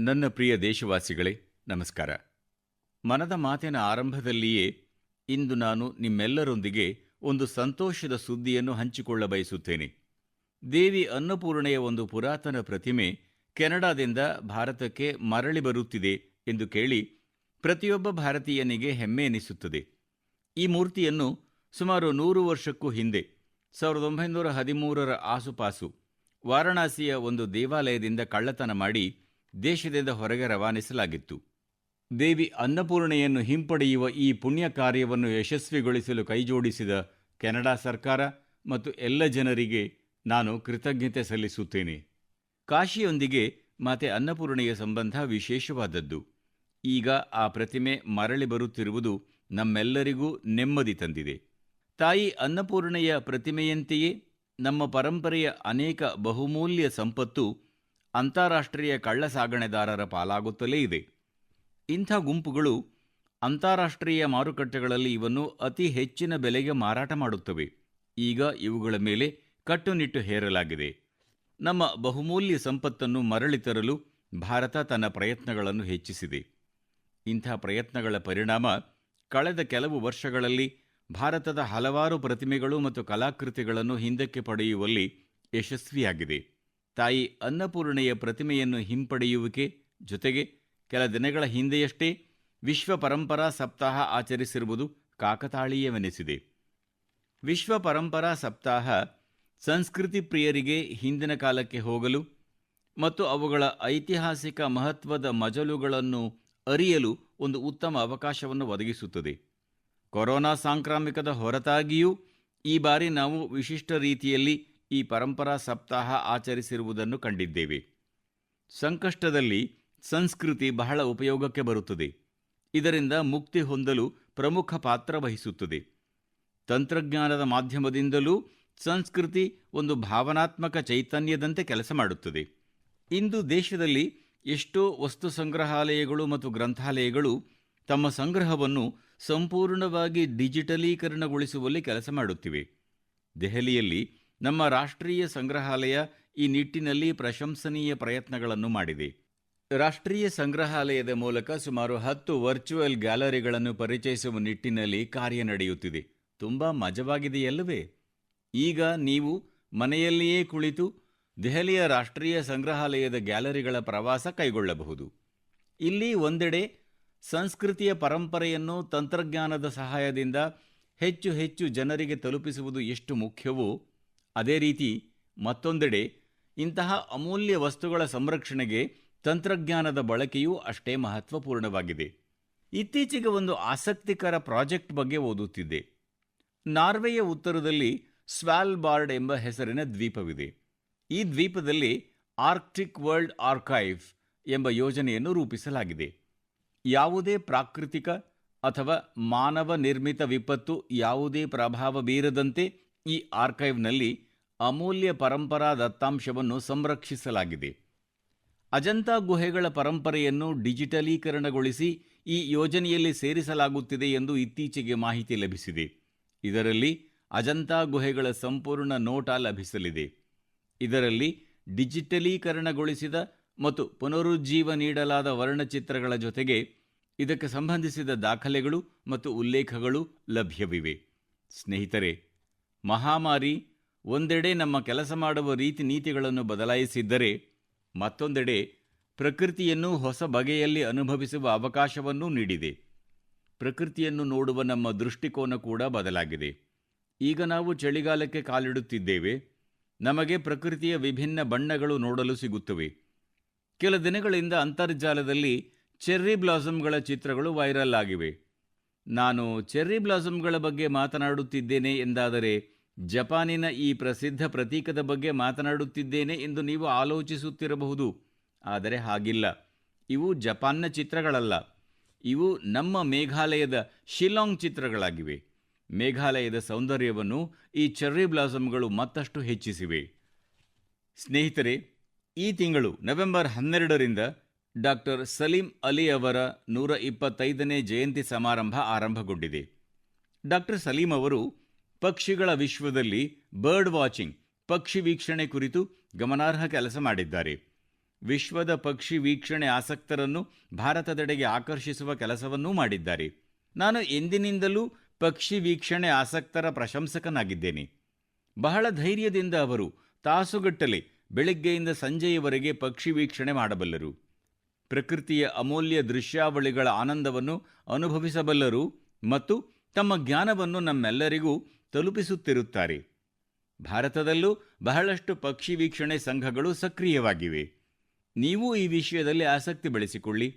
ನನ್ನ ಪ್ರಿಯ ದೇಶವಾಸಿಗಳೇ, ನಮಸ್ಕಾರ. ಮನದ ಮಾತಿನ ಆರಂಭದಲ್ಲಿಯೇ ಇಂದು ನಾನು ನಿಮ್ಮೆಲ್ಲರೊಂದಿಗೆ ಒಂದು ಸಂತೋಷದ ಸುದ್ದಿಯನ್ನು ಹಂಚಿಕೊಳ್ಳಬಯಸುತ್ತೇನೆ. ದೇವಿ ಅನ್ನಪೂರ್ಣೆಯ ಒಂದು ಪುರಾತನ ಪ್ರತಿಮೆ ಕೆನಡಾದಿಂದ ಭಾರತಕ್ಕೆ ಮರಳಿ ಬರುತ್ತಿದೆ ಎಂದು ಕೇಳಿ ಪ್ರತಿಯೊಬ್ಬ ಭಾರತೀಯನಿಗೆ ಹೆಮ್ಮೆ ಎನಿಸುತ್ತದೆ. ಈ ಮೂರ್ತಿಯನ್ನು ಸುಮಾರು 100 ವರ್ಷಕ್ಕೂ ಹಿಂದೆ 1913ರ ಆಸುಪಾಸು ವಾರಣಾಸಿಯ ಒಂದು ದೇವಾಲಯದಿಂದ ಕಳ್ಳತನ ಮಾಡಿ ದೇಶದಿಂದ ಹೊರಗೆ ರವಾನಿಸಲಾಗಿತ್ತು. ದೇವಿ ಅನ್ನಪೂರ್ಣೆಯನ್ನು ಹಿಂಪಡೆಯುವ ಈ ಪುಣ್ಯ ಕಾರ್ಯವನ್ನು ಯಶಸ್ವಿಗೊಳಿಸಲು ಕೈಜೋಡಿಸಿದ ಕೆನಡಾ ಸರ್ಕಾರ ಮತ್ತು ಎಲ್ಲ ಜನರಿಗೆ ನಾನು ಕೃತಜ್ಞತೆ ಸಲ್ಲಿಸುತ್ತೇನೆ. ಕಾಶಿಯೊಂದಿಗೆ ಮಾತೆ ಅನ್ನಪೂರ್ಣೆಯ ಸಂಬಂಧ ವಿಶೇಷವಾದದ್ದು. ಈಗ ಆ ಪ್ರತಿಮೆ ಮರಳಿ ಬರುತ್ತಿರುವುದು ನಮ್ಮೆಲ್ಲರಿಗೂ ನೆಮ್ಮದಿ ತಂದಿದೆ. ತಾಯಿ ಅನ್ನಪೂರ್ಣೆಯ ಪ್ರತಿಮೆಯಂತೆಯೇ ನಮ್ಮ ಪರಂಪರೆಯ ಅನೇಕ ಬಹುಮೂಲ್ಯ ಸಂಪತ್ತು ಅಂತಾರಾಷ್ಟ್ರೀಯ ಕಳ್ಳಸಾಗಣೆದಾರರ ಪಾಲಾಗುತ್ತಲೇ ಇದೆ. ಇಂಥ ಗುಂಪುಗಳು ಅಂತಾರಾಷ್ಟ್ರೀಯ ಮಾರುಕಟ್ಟೆಗಳಲ್ಲಿ ಇವನ್ನು ಅತಿ ಹೆಚ್ಚಿನ ಬೆಲೆಗೆ ಮಾರಾಟ ಮಾಡುತ್ತವೆ. ಈಗ ಇವುಗಳ ಮೇಲೆ ಕಟ್ಟುನಿಟ್ಟು ಹೇರಲಾಗಿದೆ. ನಮ್ಮ ಬಹುಮೂಲ್ಯ ಸಂಪತ್ತನ್ನು ಮರಳಿ ತರಲು ಭಾರತ ತನ್ನ ಪ್ರಯತ್ನಗಳನ್ನು ಹೆಚ್ಚಿಸಿದೆ. ಇಂಥ ಪ್ರಯತ್ನಗಳ ಪರಿಣಾಮ ಕಳೆದ ಕೆಲವು ವರ್ಷಗಳಲ್ಲಿ ಭಾರತದ ಹಲವಾರು ಪ್ರತಿಮೆಗಳು ಮತ್ತು ಕಲಾಕೃತಿಗಳನ್ನು ಹಿಂದಕ್ಕೆ ಪಡೆಯುವಲ್ಲಿ ಯಶಸ್ವಿಯಾಗಿದೆ. ತಾಯಿ ಅನ್ನಪೂರ್ಣೆಯ ಪ್ರತಿಮೆಯನ್ನು ಹಿಂಪಡೆಯುವಿಕೆ ಜೊತೆಗೆ ಕೆಲ ದಿನಗಳ ಹಿಂದೆಯಷ್ಟೇ ವಿಶ್ವ ಪರಂಪರಾ ಸಪ್ತಾಹ ಆಚರಿಸಿರುವುದು ಕಾಕತಾಳೀಯವೆನಿಸಿದೆ. ವಿಶ್ವ ಪರಂಪರಾ ಸಪ್ತಾಹ ಸಂಸ್ಕೃತಿ ಪ್ರಿಯರಿಗೆ ಹಿಂದಿನ ಕಾಲಕ್ಕೆ ಹೋಗಲು ಮತ್ತು ಅವುಗಳ ಐತಿಹಾಸಿಕ ಮಹತ್ವದ ಮಜಲುಗಳನ್ನು ಅರಿಯಲು ಒಂದು ಉತ್ತಮ ಅವಕಾಶವನ್ನು ಒದಗಿಸುತ್ತದೆ. ಕೊರೋನಾ ಸಾಂಕ್ರಾಮಿಕದ ಹೊರತಾಗಿಯೂ ಈ ಬಾರಿ ನಾವು ವಿಶಿಷ್ಟ ರೀತಿಯಲ್ಲಿ ಈ ಪರಂಪರಾ ಸಪ್ತಾಹ ಆಚರಿಸಿರುವುದನ್ನು ಕಂಡಿದ್ದೇವೆ. ಸಂಕಷ್ಟದಲ್ಲಿ ಸಂಸ್ಕೃತಿ ಬಹಳ ಉಪಯೋಗಕ್ಕೆ ಬರುತ್ತದೆ. ಇದರಿಂದ ಮುಕ್ತಿ ಹೊಂದಲು ಪ್ರಮುಖ ಪಾತ್ರ ವಹಿಸುತ್ತದೆ. ತಂತ್ರಜ್ಞಾನದ ಮಾಧ್ಯಮದಿಂದಲೂ ಸಂಸ್ಕೃತಿ ಒಂದು ಭಾವನಾತ್ಮಕ ಚೈತನ್ಯದಂತೆ ಕೆಲಸ ಮಾಡುತ್ತದೆ. ಇಂದು ದೇಶದಲ್ಲಿ ಎಷ್ಟೋ ವಸ್ತು ಸಂಗ್ರಹಾಲಯಗಳು ಮತ್ತು ಗ್ರಂಥಾಲಯಗಳು ತಮ್ಮ ಸಂಗ್ರಹವನ್ನು ಸಂಪೂರ್ಣವಾಗಿ ಡಿಜಿಟಲೀಕರಣಗೊಳಿಸುವಲ್ಲಿ ಕೆಲಸ ಮಾಡುತ್ತಿವೆ. ದೆಹಲಿಯಲ್ಲಿ ನಮ್ಮ ರಾಷ್ಟ್ರೀಯ ಸಂಗ್ರಹಾಲಯ ಈ ನಿಟ್ಟಿನಲ್ಲಿ ಪ್ರಶಂಸನೀಯ ಪ್ರಯತ್ನಗಳನ್ನು ಮಾಡಿದೆ. ರಾಷ್ಟ್ರೀಯ ಸಂಗ್ರಹಾಲಯದ ಮೂಲಕ ಸುಮಾರು 10 ವರ್ಚುವಲ್ ಗ್ಯಾಲರಿಗಳನ್ನು ಪರಿಚಯಿಸುವ ನಿಟ್ಟಿನಲ್ಲಿ ಕಾರ್ಯ ನಡೆಯುತ್ತಿದೆ. ತುಂಬ ಮಜವಾಗಿದೆಯಲ್ಲವೇ? ಈಗ ನೀವು ಮನೆಯಲ್ಲಿಯೇ ಕುಳಿತು ದೆಹಲಿಯ ರಾಷ್ಟ್ರೀಯ ಸಂಗ್ರಹಾಲಯದ ಗ್ಯಾಲರಿಗಳ ಪ್ರವಾಸ ಕೈಗೊಳ್ಳಬಹುದು. ಇಲ್ಲಿ ಒಂದೆಡೆ ಸಂಸ್ಕೃತಿಯ ಪರಂಪರೆಯನ್ನು ತಂತ್ರಜ್ಞಾನದ ಸಹಾಯದಿಂದ ಹೆಚ್ಚು ಹೆಚ್ಚು ಜನರಿಗೆ ತಲುಪಿಸುವುದು ಎಷ್ಟು ಮುಖ್ಯವೋ, ಅದೇ ರೀತಿ ಮತ್ತೊಂದೆಡೆ ಇಂತಹ ಅಮೂಲ್ಯ ವಸ್ತುಗಳ ಸಂರಕ್ಷಣೆಗೆ ತಂತ್ರಜ್ಞಾನದ ಬಳಕೆಯೂ ಅಷ್ಟೇ ಮಹತ್ವಪೂರ್ಣವಾಗಿದೆ. ಇತ್ತೀಚೆಗೆ ಒಂದು ಆಸಕ್ತಿಕರ ಪ್ರಾಜೆಕ್ಟ್ ಬಗ್ಗೆ ಓದುತ್ತಿದ್ದೆ. ನಾರ್ವೆಯ ಉತ್ತರದಲ್ಲಿ ಸ್ವಾಲ್ಬಾರ್ಡ್ ಎಂಬ ಹೆಸರಿನ ದ್ವೀಪವಿದೆ. ಈ ದ್ವೀಪದಲ್ಲಿ ಆರ್ಕ್ಟಿಕ್ ವರ್ಲ್ಡ್ ಆರ್ಕೈವ್ ಎಂಬ ಯೋಜನೆಯನ್ನು ರೂಪಿಸಲಾಗಿದೆ. ಯಾವುದೇ ಪ್ರಾಕೃತಿಕ ಅಥವಾ ಮಾನವ ನಿರ್ಮಿತ ವಿಪತ್ತು ಯಾವುದೇ ಪ್ರಭಾವ ಬೀರದಂತೆ ಈ ಆರ್ಕೈವ್ನಲ್ಲಿ ಅಮೂಲ್ಯ ಪರಂಪರಾ ದತ್ತಾಂಶವನ್ನು ಸಂರಕ್ಷಿಸಲಾಗಿದೆ. ಅಜಂತಾ ಗುಹೆಗಳ ಪರಂಪರೆಯನ್ನು ಡಿಜಿಟಲೀಕರಣಗೊಳಿಸಿ ಈ ಯೋಜನೆಯಲ್ಲಿ ಸೇರಿಸಲಾಗುತ್ತಿದೆ ಎಂದು ಇತ್ತೀಚೆಗೆ ಮಾಹಿತಿ ಲಭಿಸಿದೆ. ಇದರಲ್ಲಿ ಅಜಂತಾ ಗುಹೆಗಳ ಸಂಪೂರ್ಣ ನೋಟ ಲಭಿಸಲಿದೆ. ಇದರಲ್ಲಿ ಡಿಜಿಟಲೀಕರಣಗೊಳಿಸಿದ ಮತ್ತು ಪುನರುಜ್ಜೀವ ನೀಡಲಾದ ವರ್ಣಚಿತ್ರಗಳ ಜೊತೆಗೆ ಇದಕ್ಕೆ ಸಂಬಂಧಿಸಿದ ದಾಖಲೆಗಳು ಮತ್ತು ಉಲ್ಲೇಖಗಳು ಲಭ್ಯವಿವೆ. ಸ್ನೇಹಿತರೆ, ಮಹಾಮಾರಿ ಒಂದೆಡೆ ನಮ್ಮ ಕೆಲಸ ಮಾಡುವ ರೀತಿ ನೀತಿಗಳನ್ನು ಬದಲಾಯಿಸಿದ್ದರೆ, ಮತ್ತೊಂದೆಡೆ ಪ್ರಕೃತಿಯನ್ನು ಹೊಸ ಬಗೆಯಲ್ಲಿ ಅನುಭವಿಸುವ ಅವಕಾಶವನ್ನೂ ನೀಡಿದೆ. ಪ್ರಕೃತಿಯನ್ನು ನೋಡುವ ನಮ್ಮ ದೃಷ್ಟಿಕೋನ ಕೂಡ ಬದಲಾಗಿದೆ. ಈಗ ನಾವು ಚಳಿಗಾಲಕ್ಕೆ ಕಾಲಿಡುತ್ತಿದ್ದೇವೆ. ನಮಗೆ ಪ್ರಕೃತಿಯ ವಿಭಿನ್ನ ಬಣ್ಣಗಳು ನೋಡಲು ಸಿಗುತ್ತವೆ. ಕೆಲ ದಿನಗಳಿಂದ ಅಂತರ್ಜಾಲದಲ್ಲಿ ಚೆರ್ರಿ ಬ್ಲಾಸಮ್ಗಳ ಚಿತ್ರಗಳು ವೈರಲ್ ಆಗಿವೆ. ನಾನು ಚೆರ್ರಿ ಬ್ಲಾಸಮ್ಗಳ ಬಗ್ಗೆ ಮಾತನಾಡುತ್ತಿದ್ದೇನೆ ಎಂದಾದರೆ ಜಪಾನಿನ ಈ ಪ್ರಸಿದ್ಧ ಪ್ರತೀಕದ ಬಗ್ಗೆ ಮಾತನಾಡುತ್ತಿದ್ದೇನೆ ಎಂದು ನೀವು ಆಲೋಚಿಸುತ್ತಿರಬಹುದು. ಆದರೆ ಹಾಗಿಲ್ಲ. ಇವು ಜಪಾನ್ನ ಚಿತ್ರಗಳಲ್ಲ. ಇವು ನಮ್ಮ ಮೇಘಾಲಯದ ಶಿಲ್ಲಾಂಗ್ ಚಿತ್ರಗಳಾಗಿವೆ. ಮೇಘಾಲಯದ ಸೌಂದರ್ಯವನ್ನು ಈ ಚೆರ್ರಿ ಬ್ಲಾಸಮ್ಗಳು ಮತ್ತಷ್ಟು ಹೆಚ್ಚಿಸಿವೆ. ಸ್ನೇಹಿತರೆ, ಈ ತಿಂಗಳು ನವೆಂಬರ್ 12ರಿಂದ ಡಾಕ್ಟರ್ ಸಲೀಂ ಅಲಿ ಅವರ 125ನೇ ಜಯಂತಿ ಸಮಾರಂಭ ಆರಂಭಗೊಂಡಿದೆ. ಡಾಕ್ಟರ್ ಸಲೀಂ ಅವರು ಪಕ್ಷಿಗಳ ವಿಶ್ವದಲ್ಲಿ ಬರ್ಡ್ ವಾಚಿಂಗ್, ಪಕ್ಷಿ ವೀಕ್ಷಣೆ ಕುರಿತು ಗಮನಾರ್ಹ ಕೆಲಸ ಮಾಡಿದ್ದಾರೆ. ವಿಶ್ವದ ಪಕ್ಷಿ ವೀಕ್ಷಣೆ ಆಸಕ್ತರನ್ನು ಭಾರತದೆಡೆಗೆ ಆಕರ್ಷಿಸುವ ಕೆಲಸವನ್ನೂ ಮಾಡಿದ್ದಾರೆ. ನಾನು ಎಂದಿನಿಂದಲೂ ಪಕ್ಷಿ ವೀಕ್ಷಣೆ ಆಸಕ್ತರ ಪ್ರಶಂಸಕನಾಗಿದ್ದೇನೆ. ಬಹಳ ಧೈರ್ಯದಿಂದ ಅವರು ತಾಸುಗಟ್ಟಲೆ ಬೆಳಿಗ್ಗೆಯಿಂದ ಸಂಜೆಯವರೆಗೆ ಪಕ್ಷಿ ವೀಕ್ಷಣೆ ಮಾಡಬಲ್ಲರು. ಪ್ರಕೃತಿಯ ಅಮೂಲ್ಯ ದೃಶ್ಯಾವಳಿಗಳ ಆನಂದವನ್ನು ಅನುಭವಿಸಬಲ್ಲರು ಮತ್ತು ತಮ್ಮ ಜ್ಞಾನವನ್ನು ನಮ್ಮೆಲ್ಲರಿಗೂ ತಲುಪಿಸುತ್ತಿರುತ್ತಾರೆ. ಭಾರತದಲ್ಲೂ ಬಹಳಷ್ಟು ಪಕ್ಷಿ ವೀಕ್ಷಣೆ ಸಂಘಗಳು ಸಕ್ರಿಯವಾಗಿವೆ. ನೀವು ಈ ವಿಷಯದಲ್ಲಿ ಆಸಕ್ತಿ ಬೆಳೆಸಿಕೊಳ್ಳಿ.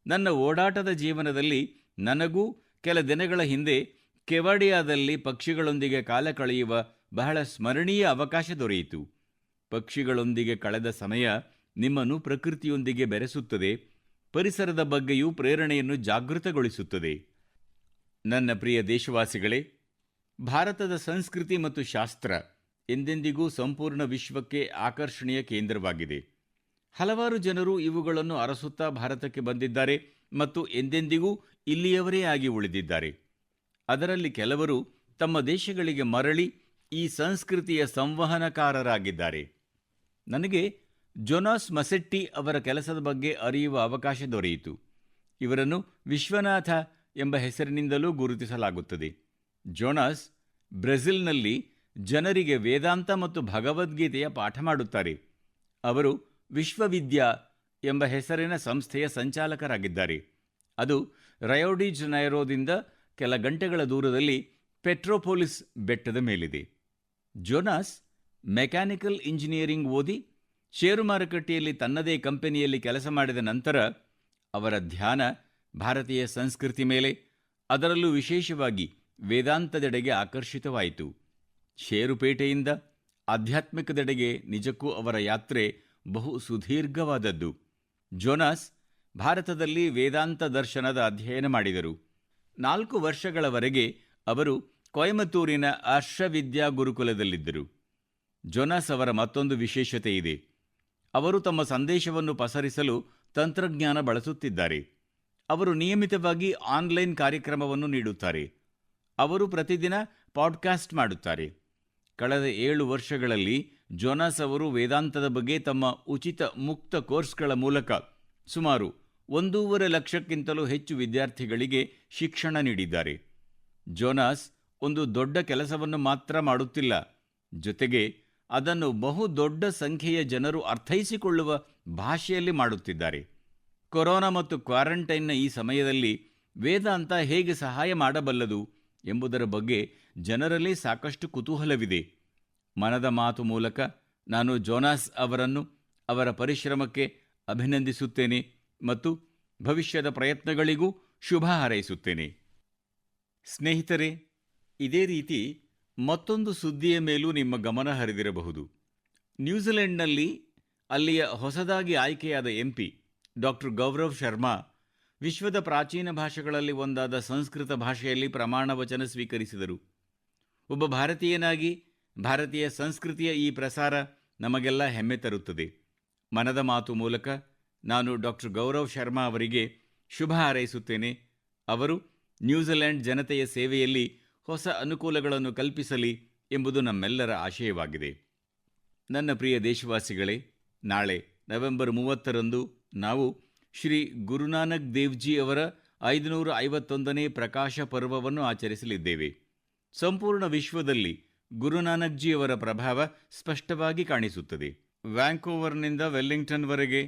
ನನ್ನ ಓಡಾಟದ ಜೀವನದಲ್ಲಿ ನನಗೂ ಕೆಲ ದಿನಗಳ ಹಿಂದೆ ಕೆವಾಡಿಯಾದಲ್ಲಿ ಪಕ್ಷಿಗಳೊಂದಿಗೆ ಕಾಲ ಕಳೆಯುವ ಬಹಳ ಸ್ಮರಣೀಯ ಅವಕಾಶ ದೊರೆಯಿತು. ಪಕ್ಷಿಗಳೊಂದಿಗೆ ಕಳೆದ ಸಮಯ ನಿಮ್ಮನ್ನು ಪ್ರಕೃತಿಯೊಂದಿಗೆ ಬೆರೆಸುತ್ತದೆ, ಪರಿಸರದ ಬಗ್ಗೆಯೂ ಪ್ರೇರಣೆಯನ್ನು ಜಾಗೃತಗೊಳಿಸುತ್ತದೆ. ನನ್ನ ಪ್ರಿಯ ದೇಶವಾಸಿಗಳೇ, ಭಾರತದ ಸಂಸ್ಕೃತಿ ಮತ್ತು ಶಾಸ್ತ್ರ ಎಂದೆಂದಿಗೂ ಸಂಪೂರ್ಣ ವಿಶ್ವಕ್ಕೆ ಆಕರ್ಷಣೆಯ ಕೇಂದ್ರವಾಗಿದೆ. ಹಲವಾರು ಜನರು ಇವುಗಳನ್ನು ಅರಸುತ್ತಾ ಭಾರತಕ್ಕೆ ಬಂದಿದ್ದಾರೆ ಮತ್ತು ಎಂದೆಂದಿಗೂ ಇಲ್ಲಿಯವರೇ ಆಗಿ ಉಳಿದಿದ್ದಾರೆ. ಅದರಲ್ಲಿ ಕೆಲವರು ತಮ್ಮ ದೇಶಗಳಿಗೆ ಮರಳಿ ಈ ಸಂಸ್ಕೃತಿಯ ಸಂವಹನಕಾರರಾಗಿದ್ದಾರೆ. ನನಗೆ ಜೊನಾಸ್ ಮಸೆಟ್ಟಿ ಅವರ ಕೆಲಸದ ಬಗ್ಗೆ ಅರಿಯುವ ಅವಕಾಶ ದೊರೆಯಿತು. ಇವರನ್ನು ವಿಶ್ವನಾಥ ಎಂಬ ಹೆಸರಿನಿಂದಲೂ ಗುರುತಿಸಲಾಗುತ್ತದೆ. ಜೊನಾಸ್ ಬ್ರೆಜಿಲ್ನಲ್ಲಿ ಜನರಿಗೆ ವೇದಾಂತ ಮತ್ತು ಭಗವದ್ಗೀತೆಯ ಪಾಠ ಮಾಡುತ್ತಾರೆ. ಅವರು ವಿಶ್ವವಿದ್ಯಾ ಎಂಬ ಹೆಸರಿನ ಸಂಸ್ಥೆಯ ಸಂಚಾಲಕರಾಗಿದ್ದಾರೆ. ಅದು ರಯೋ ಡಿ ಜನೈರೋದಿಂದ ಕೆಲ ಗಂಟೆಗಳ ದೂರದಲ್ಲಿ ಪೆಟ್ರೋಪೋಲಿಸ್ ಬೆಟ್ಟದ ಮೇಲಿದೆ. ಜೊನಾಸ್ ಮೆಕ್ಯಾನಿಕಲ್ ಇಂಜಿನಿಯರಿಂಗ್ ಓದಿ ಷೇರು ಮಾರುಕಟ್ಟೆಯಲ್ಲಿ ತನ್ನದೇ ಕಂಪನಿಯಲ್ಲಿ ಕೆಲಸ ಮಾಡಿದ ನಂತರ ಅವರ ಧ್ಯಾನ ಭಾರತೀಯ ಸಂಸ್ಕೃತಿ ಮೇಲೆ, ಅದರಲ್ಲೂ ವಿಶೇಷವಾಗಿ ವೇದಾಂತದೆಡೆಗೆ ಆಕರ್ಷಿತವಾಯಿತು. ಷೇರುಪೇಟೆಯಿಂದ ಆಧ್ಯಾತ್ಮಿಕದೆಡೆಗೆ ನಿಜಕ್ಕೂ ಅವರ ಯಾತ್ರೆ ಬಹು ಸುದೀರ್ಘವಾದದ್ದು. ಜೊನಾಸ್ ಭಾರತದಲ್ಲಿ ವೇದಾಂತ ದರ್ಶನದ ಅಧ್ಯಯನ ಮಾಡಿದರು. 4 ವರ್ಷಗಳವರೆಗೆ ಅವರು ಕೊಯಮತ್ತೂರಿನ ಆರ್ಷವಿದ್ಯಾ ಗುರುಕುಲದಲ್ಲಿದ್ದರು. ಜೊನಾಸ್ ಅವರ ಮತ್ತೊಂದು ವಿಶೇಷತೆ ಇದೆ. ಅವರು ತಮ್ಮ ಸಂದೇಶವನ್ನು ಪಸರಿಸಲು ತಂತ್ರಜ್ಞಾನ ಬಳಸುತ್ತಿದ್ದಾರೆ. ಅವರು ನಿಯಮಿತವಾಗಿ ಆನ್ಲೈನ್ ಕಾರ್ಯಕ್ರಮವನ್ನು ನೀಡುತ್ತಾರೆ. ಅವರು ಪ್ರತಿದಿನ ಪಾಡ್ಕಾಸ್ಟ್ ಮಾಡುತ್ತಾರೆ. ಕಳೆದ 7 ವರ್ಷಗಳಲ್ಲಿ ಜೊನಾಸ್ ಅವರು ವೇದಾಂತದ ಬಗ್ಗೆ ತಮ್ಮ ಉಚಿತ ಮುಕ್ತ ಕೋರ್ಸ್ಗಳ ಮೂಲಕ ಸುಮಾರು 1.5 ಲಕ್ಷಕ್ಕಿಂತಲೂ ಹೆಚ್ಚು ವಿದ್ಯಾರ್ಥಿಗಳಿಗೆ ಶಿಕ್ಷಣ ನೀಡಿದ್ದಾರೆ. ಜೊನಾಸ್ ಒಂದು ದೊಡ್ಡ ಕೆಲಸವನ್ನು ಮಾತ್ರ ಮಾಡುತ್ತಿಲ್ಲ, ಜೊತೆಗೆ ಅದನ್ನು ಬಹು ದೊಡ್ಡ ಸಂಖ್ಯೆಯ ಜನರು ಅರ್ಥೈಸಿಕೊಳ್ಳುವ ಭಾಷೆಯಲ್ಲಿ ಮಾಡುತ್ತಿದ್ದಾರೆ. ಕೊರೋನಾ ಮತ್ತು ಕ್ವಾರಂಟೈನ್ನ ಈ ಸಮಯದಲ್ಲಿ ವೇದಾಂತ ಹೇಗೆ ಸಹಾಯ ಮಾಡಬಲ್ಲದು ಎಂಬುದರ ಬಗ್ಗೆ ಜನರಲ್ಲಿ ಸಾಕಷ್ಟು ಕುತೂಹಲವಿದೆ. ಮನದ ಮಾತು ಮೂಲಕ ನಾನು ಜೊನಾಸ್ ಅವರನ್ನು ಅವರ ಪರಿಶ್ರಮಕ್ಕೆ ಅಭಿನಂದಿಸುತ್ತೇನೆ ಮತ್ತು ಭವಿಷ್ಯದ ಪ್ರಯತ್ನಗಳಿಗೂ ಶುಭ ಹಾರೈಸುತ್ತೇನೆ. ಸ್ನೇಹಿತರೆ, ಇದೇ ರೀತಿ ಮತ್ತೊಂದು ಸುದ್ದಿಯ ಮೇಲೂ ನಿಮ್ಮ ಗಮನ ಹರಿದಿರಬಹುದು. ನ್ಯೂಜಿಲೆಂಡ್ನಲ್ಲಿ ಅಲ್ಲಿಯ ಹೊಸದಾಗಿ ಆಯ್ಕೆಯಾದ ಎಂಪಿ ಡಾಕ್ಟರ್ ಗೌರವ್ ಶರ್ಮಾ ವಿಶ್ವದ ಪ್ರಾಚೀನ ಭಾಷೆಗಳಲ್ಲಿ ಒಂದಾದ ಸಂಸ್ಕೃತ ಭಾಷೆಯಲ್ಲಿ ಪ್ರಮಾಣ ವಚನ ಸ್ವೀಕರಿಸಿದರು. ಒಬ್ಬ ಭಾರತೀಯನಾಗಿ ಭಾರತೀಯ ಸಂಸ್ಕೃತಿಯ ಈ ಪ್ರಸಾರ ನಮಗೆಲ್ಲ ಹೆಮ್ಮೆ ತರುತ್ತದೆ. ಮನದ ಮಾತು ಮೂಲಕ ನಾನು ಡಾಕ್ಟರ್ ಗೌರವ್ ಶರ್ಮಾ ಅವರಿಗೆ ಶುಭ ಹಾರೈಸುತ್ತೇನೆ. ಅವರು ನ್ಯೂಜಿಲೆಂಡ್ ಜನತೆಯ ಸೇವೆಯಲ್ಲಿ ಹೊಸ ಅನುಕೂಲಗಳನ್ನು ಕಲ್ಪಿಸಲಿ ಎಂಬುದು ನಮ್ಮೆಲ್ಲರ ಆಶಯವಾಗಿದೆ. ನನ್ನ ಪ್ರಿಯ ದೇಶವಾಸಿಗಳೇ, ನಾಳೆ ನವೆಂಬರ್ 30ರಂದು ನಾವು ಶ್ರೀ ಗುರುನಾನಕ್ ದೇವ್ಜಿ ಅವರ 551ನೇ ಪ್ರಕಾಶ ಪರ್ವವನ್ನು ಆಚರಿಸಲಿದ್ದೇವೆ. ಸಂಪೂರ್ಣ ವಿಶ್ವದಲ್ಲಿ ಗುರುನಾನಕ್ ಜಿ ಅವರ ಪ್ರಭಾವ ಸ್ಪಷ್ಟವಾಗಿ ಕಾಣಿಸುತ್ತದೆ. ವ್ಯಾಂಕೋವರ್ನಿಂದ ವೆಲ್ಲಿಂಗ್ಟನ್ವರೆಗೆ,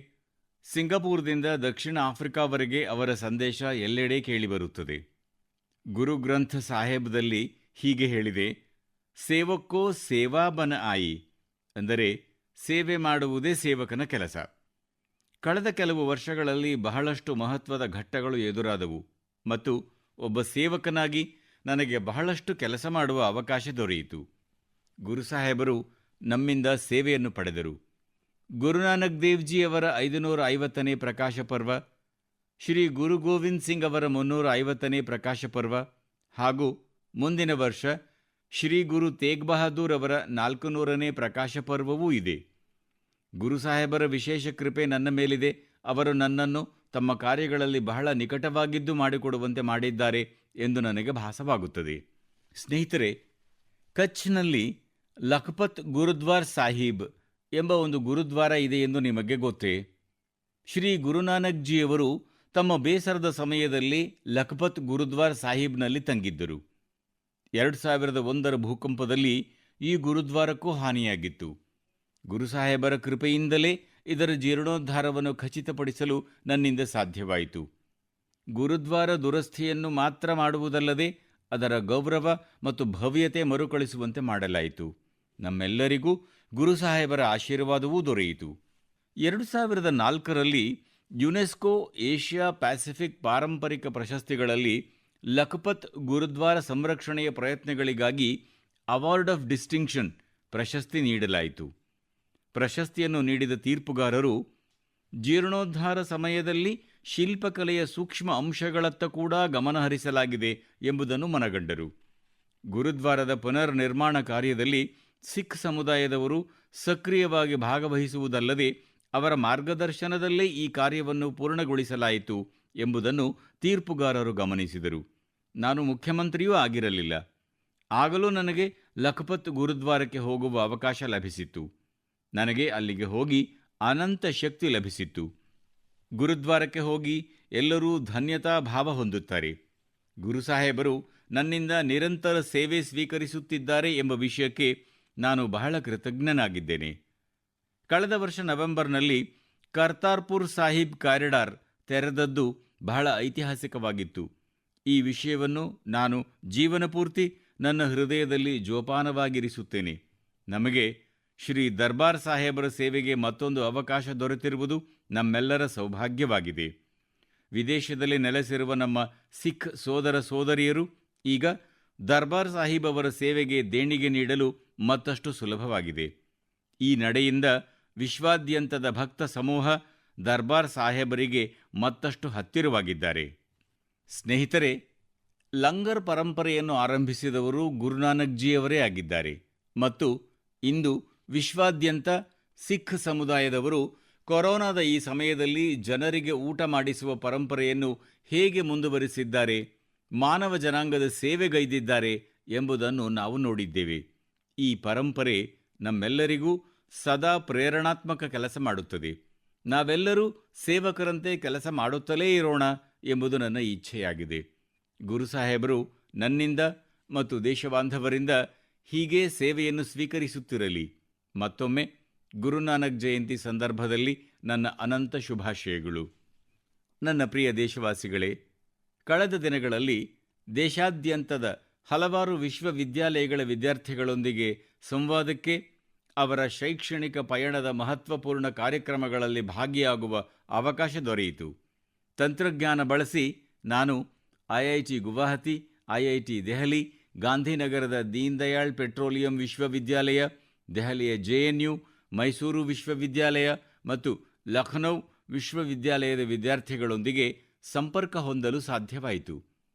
ಸಿಂಗಪೂರ್ದಿಂದ ದಕ್ಷಿಣ ಆಫ್ರಿಕಾವರೆಗೆ ಅವರ ಸಂದೇಶ ಎಲ್ಲೆಡೆ ಕೇಳಿಬರುತ್ತದೆ. ಗುರು ಗ್ರಂಥ ಸಾಹೇಬ್ದಲ್ಲಿ ಹೀಗೆ ಹೇಳಿದೆ, ಸೇವಕ್ಕೋ ಸೇವಾ ಬನ ಆಯಿ, ಅಂದರೆ ಸೇವೆ ಮಾಡುವುದೇ ಸೇವಕನ ಕೆಲಸ. ಕಳೆದ ಕೆಲವು ವರ್ಷಗಳಲ್ಲಿ ಬಹಳಷ್ಟು ಮಹತ್ವದ ಘಟ್ಟಗಳು ಎದುರಾದವು ಮತ್ತು ಒಬ್ಬ ಸೇವಕನಾಗಿ ನನಗೆ ಬಹಳಷ್ಟು ಕೆಲಸ ಮಾಡುವ ಅವಕಾಶ ದೊರೆಯಿತು. ಗುರುಸಾಹೇಬರು ನಮ್ಮಿಂದ ಸೇವೆಯನ್ನು ಪಡೆದರು. ಗುರುನಾನಕ್ ದೇವ್ಜಿ ಅವರ 550ನೇ ಪ್ರಕಾಶ ಪರ್ವ, ಶ್ರೀ ಗುರು ಗೋವಿಂದ್ ಸಿಂಗ್ ಅವರ 350ನೇ ಪ್ರಕಾಶ ಪರ್ವ ಹಾಗೂ ಮುಂದಿನ ವರ್ಷ ಶ್ರೀ ಗುರು ತೇಗ್ ಬಹಾದೂರ್ ಅವರ 400ನೇ ಪ್ರಕಾಶ ಪರ್ವವೂ ಇದೆ. ಗುರುಸಾಹೇಬರ ವಿಶೇಷ ಕೃಪೆ ನನ್ನ ಮೇಲಿದೆ. ಅವರು ನನ್ನನ್ನು ತಮ್ಮ ಕಾರ್ಯಗಳಲ್ಲಿ ಬಹಳ ನಿಕಟವಾಗಿದ್ದು ಮಾಡಿಕೊಡುವಂತೆ ಮಾಡಿದ್ದಾರೆ ಎಂದು ನನಗೆ ಭಾಸವಾಗುತ್ತದೆ. ಸ್ನೇಹಿತರೆ, ಕಚ್ನಲ್ಲಿ ಲಖಪತ್ ಗುರುದ್ವಾರ್ ಸಾಹೀಬ್ ಎಂಬ ಒಂದು ಗುರುದ್ವಾರ ಇದೆ ಎಂದು ನಿಮಗೆ ಗೊತ್ತೇ? ಶ್ರೀ ಗುರುನಾನಕ್ ಜಿಯವರು ತಮ್ಮ ಬೇಸರದ ಸಮಯದಲ್ಲಿ ಲಖಪತ್ ಗುರುದ್ವಾರ ಸಾಹಿಬ್ನಲ್ಲಿ ತಂಗಿದ್ದರು. 2001ರ ಭೂಕಂಪದಲ್ಲಿ ಈ ಗುರುದ್ವಾರಕ್ಕೂ ಹಾನಿಯಾಗಿತ್ತು. ಗುರುಸಾಹೇಬರ ಕೃಪೆಯಿಂದಲೇ ಇದರ ಜೀರ್ಣೋದ್ಧಾರವನ್ನು ಖಚಿತಪಡಿಸಲು ನನ್ನಿಂದ ಸಾಧ್ಯವಾಯಿತು. ಗುರುದ್ವಾರ ದುರಸ್ಥಿಯನ್ನು ಮಾತ್ರ ಮಾಡುವುದಲ್ಲದೆ ಅದರ ಗೌರವ ಮತ್ತು ಭವ್ಯತೆ ಮರುಕಳಿಸುವಂತೆ ಮಾಡಲಾಯಿತು. ನಮ್ಮೆಲ್ಲರಿಗೂ ಗುರುಸಾಹೇಬರ ಆಶೀರ್ವಾದವೂ ದೊರೆಯಿತು. 2004ರಲ್ಲಿ ಯುನೆಸ್ಕೋ ಏಷ್ಯಾ ಪ್ಯಾಸಿಫಿಕ್ ಪಾರಂಪರಿಕ ಪ್ರಶಸ್ತಿಗಳಲ್ಲಿ ಲಖಪತ್ ಗುರುದ್ವಾರ ಸಂರಕ್ಷಣೆಯ ಪ್ರಯತ್ನಗಳಿಗಾಗಿ ಅವಾರ್ಡ್ ಆಫ್ ಡಿಸ್ಟಿಂಕ್ಷನ್ ಪ್ರಶಸ್ತಿ ನೀಡಲಾಯಿತು. ಪ್ರಶಸ್ತಿಯನ್ನು ನೀಡಿದ ತೀರ್ಪುಗಾರರು ಜೀರ್ಣೋದ್ಧಾರ ಸಮಯದಲ್ಲಿ ಶಿಲ್ಪಕಲೆಯ ಸೂಕ್ಷ್ಮ ಅಂಶಗಳತ್ತ ಕೂಡ ಗಮನಹರಿಸಲಾಗಿದೆ ಎಂಬುದನ್ನು ಮನಗಂಡರು. ಗುರುದ್ವಾರದ ಪುನರ್ ನಿರ್ಮಾಣ ಕಾರ್ಯದಲ್ಲಿ ಸಿಖ್ ಸಮುದಾಯದವರು ಸಕ್ರಿಯವಾಗಿ ಭಾಗವಹಿಸುವುದಲ್ಲದೆ ಅವರ ಮಾರ್ಗದರ್ಶನದಲ್ಲೇ ಈ ಕಾರ್ಯವನ್ನು ಪೂರ್ಣಗೊಳಿಸಲಾಯಿತು ಎಂಬುದನ್ನು ತೀರ್ಪುಗಾರರು ಗಮನಿಸಿದರು. ನಾನು ಮುಖ್ಯಮಂತ್ರಿಯೂ ಆಗಿರಲಿಲ್ಲ. ಆಗಲೂ ನನಗೆ ಲಖಪತ್ ಗುರುದ್ವಾರಕ್ಕೆ ಹೋಗುವ ಅವಕಾಶ ಲಭಿಸಿತ್ತು. ನನಗೆ ಅಲ್ಲಿಗೆ ಹೋಗಿ ಅನಂತ ಶಕ್ತಿ ಲಭಿಸಿತ್ತು. ಗುರುದ್ವಾರಕ್ಕೆ ಹೋಗಿ ಎಲ್ಲರೂ ಧನ್ಯತಾ ಭಾವ ಹೊಂದುತ್ತಾರೆ. ಗುರುಸಾಹೇಬರು ನನ್ನಿಂದ ನಿರಂತರ ಸೇವೆ ಸ್ವೀಕರಿಸುತ್ತಿದ್ದಾರೆ ಎಂಬ ವಿಷಯಕ್ಕೆ ನಾನು ಬಹಳ ಕೃತಜ್ಞನಾಗಿದ್ದೇನೆ. ಕಳೆದ ವರ್ಷ ನವೆಂಬರ್ನಲ್ಲಿ ಕರ್ತಾರ್ಪುರ್ ಸಾಹಿಬ್ ಕಾರಿಡಾರ್ ತೆರೆದದ್ದು ಬಹಳ ಐತಿಹಾಸಿಕವಾಗಿತ್ತು. ಈ ವಿಷಯವನ್ನು ನಾನು ಜೀವನಪೂರ್ತಿ ನನ್ನ ಹೃದಯದಲ್ಲಿ ಜೋಪಾನವಾಗಿರಿಸುತ್ತೇನೆ. ನಮಗೆ ಶ್ರೀ ದರ್ಬಾರ್ ಸಾಹೇಬರ ಸೇವೆಗೆ ಮತ್ತೊಂದು ಅವಕಾಶ ದೊರೆತಿರುವುದು ನಮ್ಮೆಲ್ಲರ ಸೌಭಾಗ್ಯವಾಗಿದೆ. ವಿದೇಶದಲ್ಲಿ ನೆಲೆಸಿರುವ ನಮ್ಮ ಸಿಖ್ ಸೋದರ ಸೋದರಿಯರು ಈಗ ದರ್ಬಾರ್ ಸಾಹಿಬ್ ಅವರ ಸೇವೆಗೆ ದೇಣಿಗೆ ನೀಡಲು ಮತ್ತಷ್ಟು ಸುಲಭವಾಗಿದೆ. ಈ ನಡೆಯಿಂದ ವಿಶ್ವಾದ್ಯಂತದ ಭಕ್ತ ಸಮೂಹ ದರ್ಬಾರ್ ಸಾಹೇಬರಿಗೆ ಮತ್ತಷ್ಟು ಹತ್ತಿರವಾಗಿದ್ದಾರೆ. ಸ್ನೇಹಿತರೆ, ಲಂಗರ್ ಪರಂಪರೆಯನ್ನು ಆರಂಭಿಸಿದವರು ಗುರುನಾನಕ್ ಜಿಯವರೇ ಆಗಿದ್ದಾರೆ ಮತ್ತು ಇಂದು ವಿಶ್ವಾದ್ಯಂತ ಸಿಖ್ ಸಮುದಾಯದವರು ಕೊರೋನಾದ ಈ ಸಮಯದಲ್ಲಿ ಜನರಿಗೆ ಊಟ ಮಾಡಿಸುವ ಪರಂಪರೆಯನ್ನು ಹೇಗೆ ಮುಂದುವರಿಸಿದ್ದಾರೆ, ಮಾನವ ಜನಾಂಗದ ಸೇವೆಗೈದಿದ್ದಾರೆ ಎಂಬುದನ್ನು ನಾವು ನೋಡಿದ್ದೇವೆ. ಈ ಪರಂಪರೆ ನಮ್ಮೆಲ್ಲರಿಗೂ ಸದಾ ಪ್ರೇರಣಾತ್ಮಕ ಕೆಲಸ ಮಾಡುತ್ತದೆ. ನಾವೆಲ್ಲರೂ ಸೇವಕರಂತೆ ಕೆಲಸ ಮಾಡುತ್ತಲೇ ಇರೋಣ ಎಂಬುದು ನನ್ನ ಇಚ್ಛೆಯಾಗಿದೆ. ಗುರುಸಾಹೇಬರು ನನ್ನಿಂದ ಮತ್ತು ದೇಶಬಾಂಧವರಿಂದ ಹೀಗೇ ಸೇವೆಯನ್ನು ಸ್ವೀಕರಿಸುತ್ತಿರಲಿ. ಮತ್ತೊಮ್ಮೆ ಗುರುನಾನಕ್ ಜಯಂತಿ ಸಂದರ್ಭದಲ್ಲಿ ನನ್ನ ಅನಂತ ಶುಭಾಶಯಗಳು. ನನ್ನ ಪ್ರಿಯ ದೇಶವಾಸಿಗಳೇ, ಕಳೆದ ದಿನಗಳಲ್ಲಿ ದೇಶಾದ್ಯಂತದ ಹಲವಾರು ವಿಶ್ವವಿದ್ಯಾಲಯಗಳ ವಿದ್ಯಾರ್ಥಿಗಳೊಂದಿಗೆ ಸಂವಾದಕ್ಕೆ, ಅವರ ಶೈಕ್ಷಣಿಕ ಪಯಣದ ಮಹತ್ವಪೂರ್ಣ ಕಾರ್ಯಕ್ರಮಗಳಲ್ಲಿ ಭಾಗಿಯಾಗುವ ಅವಕಾಶ ದೊರೆಯಿತು. ತಂತ್ರಜ್ಞಾನ ಬಳಸಿ ನಾನು ಐಐಟಿ ಗುವಾಹಟಿ, ಐಐಟಿ ದೆಹಲಿ, ಗಾಂಧಿನಗರದ ದೀನ್ ದಯಾಳ್ ಪೆಟ್ರೋಲಿಯಂ ವಿಶ್ವವಿದ್ಯಾಲಯ, ದೆಹಲಿಯ ಜೆಎನ್ಯು, ಮೈಸೂರು ವಿಶ್ವವಿದ್ಯಾಲಯ ಮತ್ತು ಲಖನೌ ವಿಶ್ವವಿದ್ಯಾಲಯದ ವಿದ್ಯಾರ್ಥಿಗಳೊಂದಿಗೆ ಸಂಪರ್ಕ ಹೊಂದಲು ಸಾಧ್ಯವಾಯಿತು.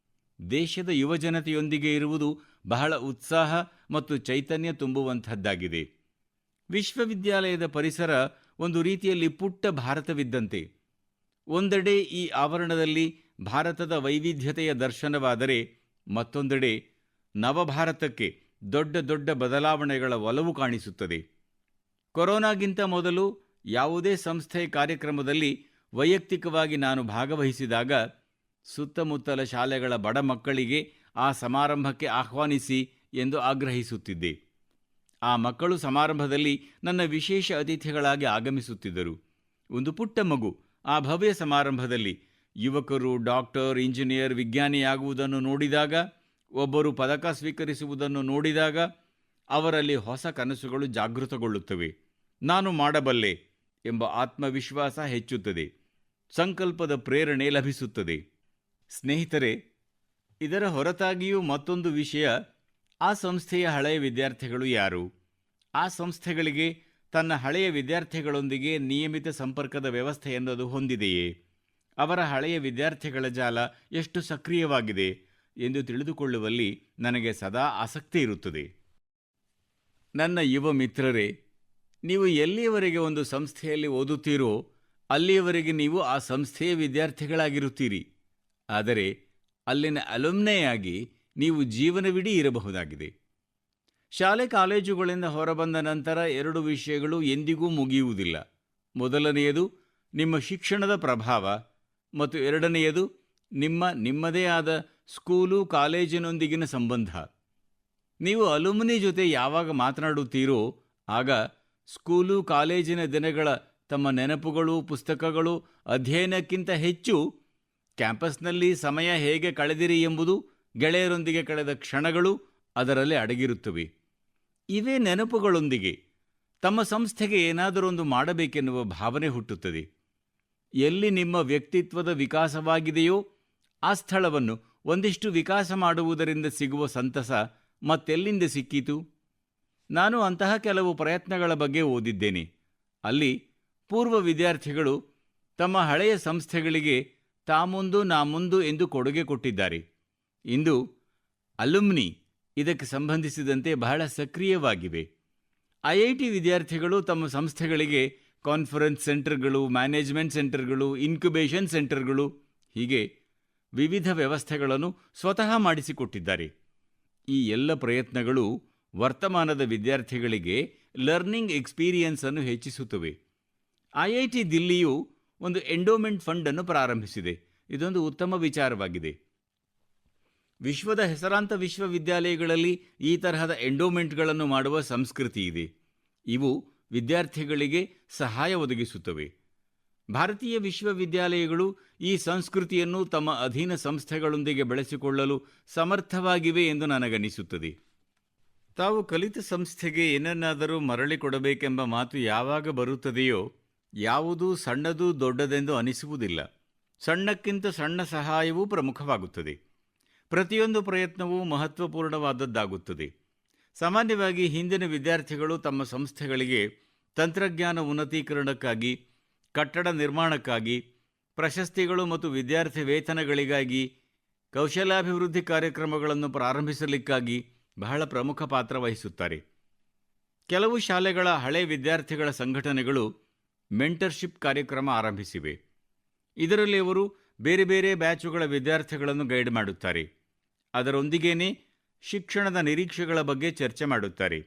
ದೇಶದ ಯುವಜನತೆಯೊಂದಿಗೆ ಇರುವುದು ಬಹಳ ಉತ್ಸಾಹ ಮತ್ತು ಚೈತನ್ಯ ತುಂಬುವಂಥದ್ದಾಗಿದೆ. ವಿಶ್ವವಿದ್ಯಾಲಯದ ಪರಿಸರ ಒಂದು ರೀತಿಯಲ್ಲಿ ಪುಟ್ಟ ಭಾರತವಿದ್ದಂತೆ. ಒಂದೆಡೆ ಈ ಆವರಣದಲ್ಲಿ ಭಾರತದ ವೈವಿಧ್ಯತೆಯ ದರ್ಶನವಾದರೆ, ಮತ್ತೊಂದೆಡೆ ನವಭಾರತಕ್ಕೆ ದೊಡ್ಡ ದೊಡ್ಡ ಬದಲಾವಣೆಗಳ ಒಲವು ಕಾಣಿಸುತ್ತದೆ. ಕೊರೋನಾಗಿಂತ ಮೊದಲು ಯಾವುದೇ ಸಂಸ್ಥೆಯ ಕಾರ್ಯಕ್ರಮದಲ್ಲಿ ವೈಯಕ್ತಿಕವಾಗಿ ನಾನು ಭಾಗವಹಿಸಿದಾಗ ಸುತ್ತಮುತ್ತಲ ಶಾಲೆಗಳ ಬಡ ಮಕ್ಕಳಿಗೆ ಆ ಸಮಾರಂಭಕ್ಕೆ ಆಹ್ವಾನಿಸಿ ಎಂದು ಆಗ್ರಹಿಸುತ್ತಿದ್ದೆ. ಆ ಮಕ್ಕಳು ಸಮಾರಂಭದಲ್ಲಿ ನನ್ನ ವಿಶೇಷ ಅತಿಥಿಗಳಾಗಿ ಆಗಮಿಸುತ್ತಿದ್ದರು. ಒಂದು ಪುಟ್ಟ ಮಗು ಆ ಭವ್ಯ ಸಮಾರಂಭದಲ್ಲಿ ಯುವಕರು ಡಾಕ್ಟರ್, ಇಂಜಿನಿಯರ್, ವಿಜ್ಞಾನಿಯಾಗುವುದನ್ನು ನೋಡಿದಾಗ, ಒಬ್ಬರು ಪದಕ ಸ್ವೀಕರಿಸುವುದನ್ನು ನೋಡಿದಾಗ ಅವರಲ್ಲಿ ಹೊಸ ಕನಸುಗಳು ಜಾಗೃತಗೊಳ್ಳುತ್ತವೆ. ನಾನು ಮಾಡಬಲ್ಲೆ ಎಂಬ ಆತ್ಮವಿಶ್ವಾಸ ಹೆಚ್ಚುತ್ತದೆ. ಸಂಕಲ್ಪದ ಪ್ರೇರಣೆ ಲಭಿಸುತ್ತದೆ. ಸ್ನೇಹಿತರೆ, ಇದರ ಹೊರತಾಗಿಯೂ ಮತ್ತೊಂದು ವಿಷಯ, ಆ ಸಂಸ್ಥೆಯ ಹಳೆಯ ವಿದ್ಯಾರ್ಥಿಗಳು ಯಾರು? ಆ ಸಂಸ್ಥೆಗಳಿಗೆ ತನ್ನ ಹಳೆಯ ವಿದ್ಯಾರ್ಥಿಗಳೊಂದಿಗೆ ನಿಯಮಿತ ಸಂಪರ್ಕದ ವ್ಯವಸ್ಥೆಯನ್ನು ಅದು ಹೊಂದಿದೆಯೇ? ಅವರ ಹಳೆಯ ವಿದ್ಯಾರ್ಥಿಗಳ ಜಾಲ ಎಷ್ಟು ಸಕ್ರಿಯವಾಗಿದೆ ಎಂದು ತಿಳಿದುಕೊಳ್ಳುವಲ್ಲಿ ನನಗೆ ಸದಾ ಆಸಕ್ತಿ ಇರುತ್ತದೆ. ನನ್ನ ಯುವ ಮಿತ್ರರೇ, ನೀವು ಎಲ್ಲಿಯವರೆಗೆ ಒಂದು ಸಂಸ್ಥೆಯಲ್ಲಿ ಓದುತ್ತೀರೋ ಅಲ್ಲಿಯವರೆಗೆ ನೀವು ಆ ಸಂಸ್ಥೆಯ ವಿದ್ಯಾರ್ಥಿಗಳಾಗಿರುತ್ತೀರಿ. ಆದರೆ ಅಲ್ಲಿನ ಅಲುಮ್ನಿ ಆಗಿ ನೀವು ಜೀವನವಿಡೀ ಇರಬಹುದಾಗಿದೆ. ಶಾಲೆ ಕಾಲೇಜುಗಳಿಂದ ಹೊರಬಂದ ನಂತರ ಎರಡು ವಿಷಯಗಳು ಎಂದಿಗೂ ಮುಗಿಯುವುದಿಲ್ಲ. ಮೊದಲನೆಯದು ನಿಮ್ಮ ಶಿಕ್ಷಣದ ಪ್ರಭಾವ ಮತ್ತು ಎರಡನೆಯದು ನಿಮ್ಮದೇ ಆದ ಸ್ಕೂಲು ಕಾಲೇಜಿನೊಂದಿಗಿನ ಸಂಬಂಧ. ನೀವು ಅಲುಮಿನಿ ಜೊತೆ ಯಾವಾಗ ಮಾತನಾಡುತ್ತೀರೋ ಆಗ ಸ್ಕೂಲು ಕಾಲೇಜಿನ ದಿನಗಳ ತಮ್ಮ ನೆನಪುಗಳು, ಪುಸ್ತಕಗಳು, ಅಧ್ಯಯನಕ್ಕಿಂತ ಹೆಚ್ಚು ಕ್ಯಾಂಪಸ್ನಲ್ಲಿ ಸಮಯ ಹೇಗೆ ಕಳೆದಿರಿ ಎಂಬುದು, ಗೆಳೆಯರೊಂದಿಗೆ ಕಳೆದ ಕ್ಷಣಗಳು ಅದರಲ್ಲಿ ಅಡಗಿರುತ್ತವೆ. ಇವೇ ನೆನಪುಗಳೊಂದಿಗೆ ತಮ್ಮ ಸಂಸ್ಥೆಗೆ ಏನಾದರೊಂದು ಮಾಡಬೇಕೆನ್ನುವ ಭಾವನೆ ಹುಟ್ಟುತ್ತದೆ. ಎಲ್ಲಿ ನಿಮ್ಮ ವ್ಯಕ್ತಿತ್ವದ ವಿಕಾಸವಾಗಿದೆಯೋ ಆ ಸ್ಥಳವನ್ನು ಒಂದಿಷ್ಟು ವಿಕಾಸ ಮಾಡುವುದರಿಂದ ಸಿಗುವ ಸಂತಸ ಮತ್ತೆಲ್ಲಿಂದ ಸಿಕ್ಕೀತು? ನಾನು ಅಂತಹ ಕೆಲವು ಪ್ರಯತ್ನಗಳ ಬಗ್ಗೆ ಓದಿದ್ದೇನೆ. ಅಲ್ಲಿ ಪೂರ್ವ ವಿದ್ಯಾರ್ಥಿಗಳು ತಮ್ಮ ಹಳೆಯ ಸಂಸ್ಥೆಗಳಿಗೆ ತಾ ಮುಂದು ನಾ ಮುಂದು ಎಂದು ಕೊಡುಗೆ ಕೊಟ್ಟಿದ್ದಾರೆ. ಇಂದು ಅಲುಮ್ನಿ ಇದಕ್ಕೆ ಸಂಬಂಧಿಸಿದಂತೆ ಬಹಳ ಸಕ್ರಿಯವಾಗಿವೆ. ಐಐಟಿ ವಿದ್ಯಾರ್ಥಿಗಳು ತಮ್ಮ ಸಂಸ್ಥೆಗಳಿಗೆ ಕಾನ್ಫರೆನ್ಸ್ ಸೆಂಟರ್ಗಳು, ಮ್ಯಾನೇಜ್ಮೆಂಟ್ ಸೆಂಟರ್ಗಳು, ಇನ್ಕ್ಯುಬೇಷನ್ ಸೆಂಟರ್ಗಳು ಹೀಗೆ ವಿವಿಧ ವ್ಯವಸ್ಥೆಗಳನ್ನು ಸ್ವತಃ ಮಾಡಿಸಿಕೊಟ್ಟಿದ್ದಾರೆ. ಈ ಎಲ್ಲ ಪ್ರಯತ್ನಗಳು ವರ್ತಮಾನದ ವಿದ್ಯಾರ್ಥಿಗಳಿಗೆ ಲರ್ನಿಂಗ್ ಎಕ್ಸ್ಪೀರಿಯನ್ಸ್ ಅನ್ನು ಹೆಚ್ಚಿಸುತ್ತವೆ. ಐಐಟಿ ದಿಲ್ಲಿಯು ಒಂದು ಎಂಡೋಮೆಂಟ್ ಫಂಡ್ ಅನ್ನು ಪ್ರಾರಂಭಿಸಿದೆ. ಇದೊಂದು ಉತ್ತಮ ವಿಚಾರವಾಗಿದೆ. ವಿಶ್ವದ ಹೆಸರಾಂತ ವಿಶ್ವವಿದ್ಯಾಲಯಗಳಲ್ಲಿ ಈ ತರಹದ ಎಂಡೋಮೆಂಟ್ಗಳನ್ನು ಮಾಡುವ ಸಂಸ್ಕೃತಿ ಇದೆ. ಇವು ವಿದ್ಯಾರ್ಥಿಗಳಿಗೆ ಸಹಾಯ ಒದಗಿಸುತ್ತವೆ. ಭಾರತೀಯ ವಿಶ್ವವಿದ್ಯಾಲಯಗಳು ಈ ಸಂಸ್ಕೃತಿಯನ್ನು ತಮ್ಮ ಅಧೀನ ಸಂಸ್ಥೆಗಳೊಂದಿಗೆ ಬೆಳೆಸಿಕೊಳ್ಳಲು ಸಮರ್ಥವಾಗಿವೆ ಎಂದು ನನಗನಿಸುತ್ತದೆ. ತಾವು ಕಲಿತ ಸಂಸ್ಥೆಗೆ ಏನನ್ನಾದರೂ ಮರಳಿ ಕೊಡಬೇಕೆಂಬ ಮಾತು ಯಾವಾಗ ಬರುತ್ತದೆಯೋ ಯಾವುದೂ ಸಣ್ಣದು ದೊಡ್ಡದೆಂದು ಅನಿಸುವುದಿಲ್ಲ. ಸಣ್ಣಕ್ಕಿಂತ ಸಣ್ಣ ಸಹಾಯವೂ ಪ್ರಮುಖವಾಗುತ್ತದೆ. ಪ್ರತಿಯೊಂದು ಪ್ರಯತ್ನವೂ ಮಹತ್ವಪೂರ್ಣವಾದದ್ದಾಗುತ್ತದೆ. ಸಾಮಾನ್ಯವಾಗಿ ಹಿಂದಿನ ವಿದ್ಯಾರ್ಥಿಗಳು ತಮ್ಮ ಸಂಸ್ಥೆಗಳಿಗೆ ತಂತ್ರಜ್ಞಾನ ಉನ್ನತೀಕರಣಕ್ಕಾಗಿ, ಕಟ್ಟಡ ನಿರ್ಮಾಣಕ್ಕಾಗಿ, ಪ್ರಶಸ್ತಿಗಳು ಮತ್ತು ವಿದ್ಯಾರ್ಥಿ ವೇತನಗಳಿಗಾಗಿ, ಕೌಶಲ್ಯಾಭಿವೃದ್ಧಿ ಕಾರ್ಯಕ್ರಮಗಳನ್ನು ಪ್ರಾರಂಭಿಸಲಿಕ್ಕಾಗಿ ಬಹಳ ಪ್ರಮುಖ ಪಾತ್ರ ವಹಿಸುತ್ತಾರೆ. ಕೆಲವು ಶಾಲೆಗಳ ಹಳೆ ವಿದ್ಯಾರ್ಥಿಗಳ ಸಂಘಟನೆಗಳು ಮೆಂಟರ್ಶಿಪ್ ಕಾರ್ಯಕ್ರಮ ಆರಂಭಿಸಿವೆ. ಇದರಲ್ಲಿ ಅವರು ಬೇರೆ ಬೇರೆ ಬ್ಯಾಚುಗಳ ವಿದ್ಯಾರ್ಥಿಗಳನ್ನು ಗೈಡ್ ಮಾಡುತ್ತಾರೆ. ಅದರೊಂದಿಗೇನೆ ಶಿಕ್ಷಣದ ನಿರೀಕ್ಷೆಗಳ ಬಗ್ಗೆ ಚರ್ಚೆ ಮಾಡುತ್ತಾರೆ.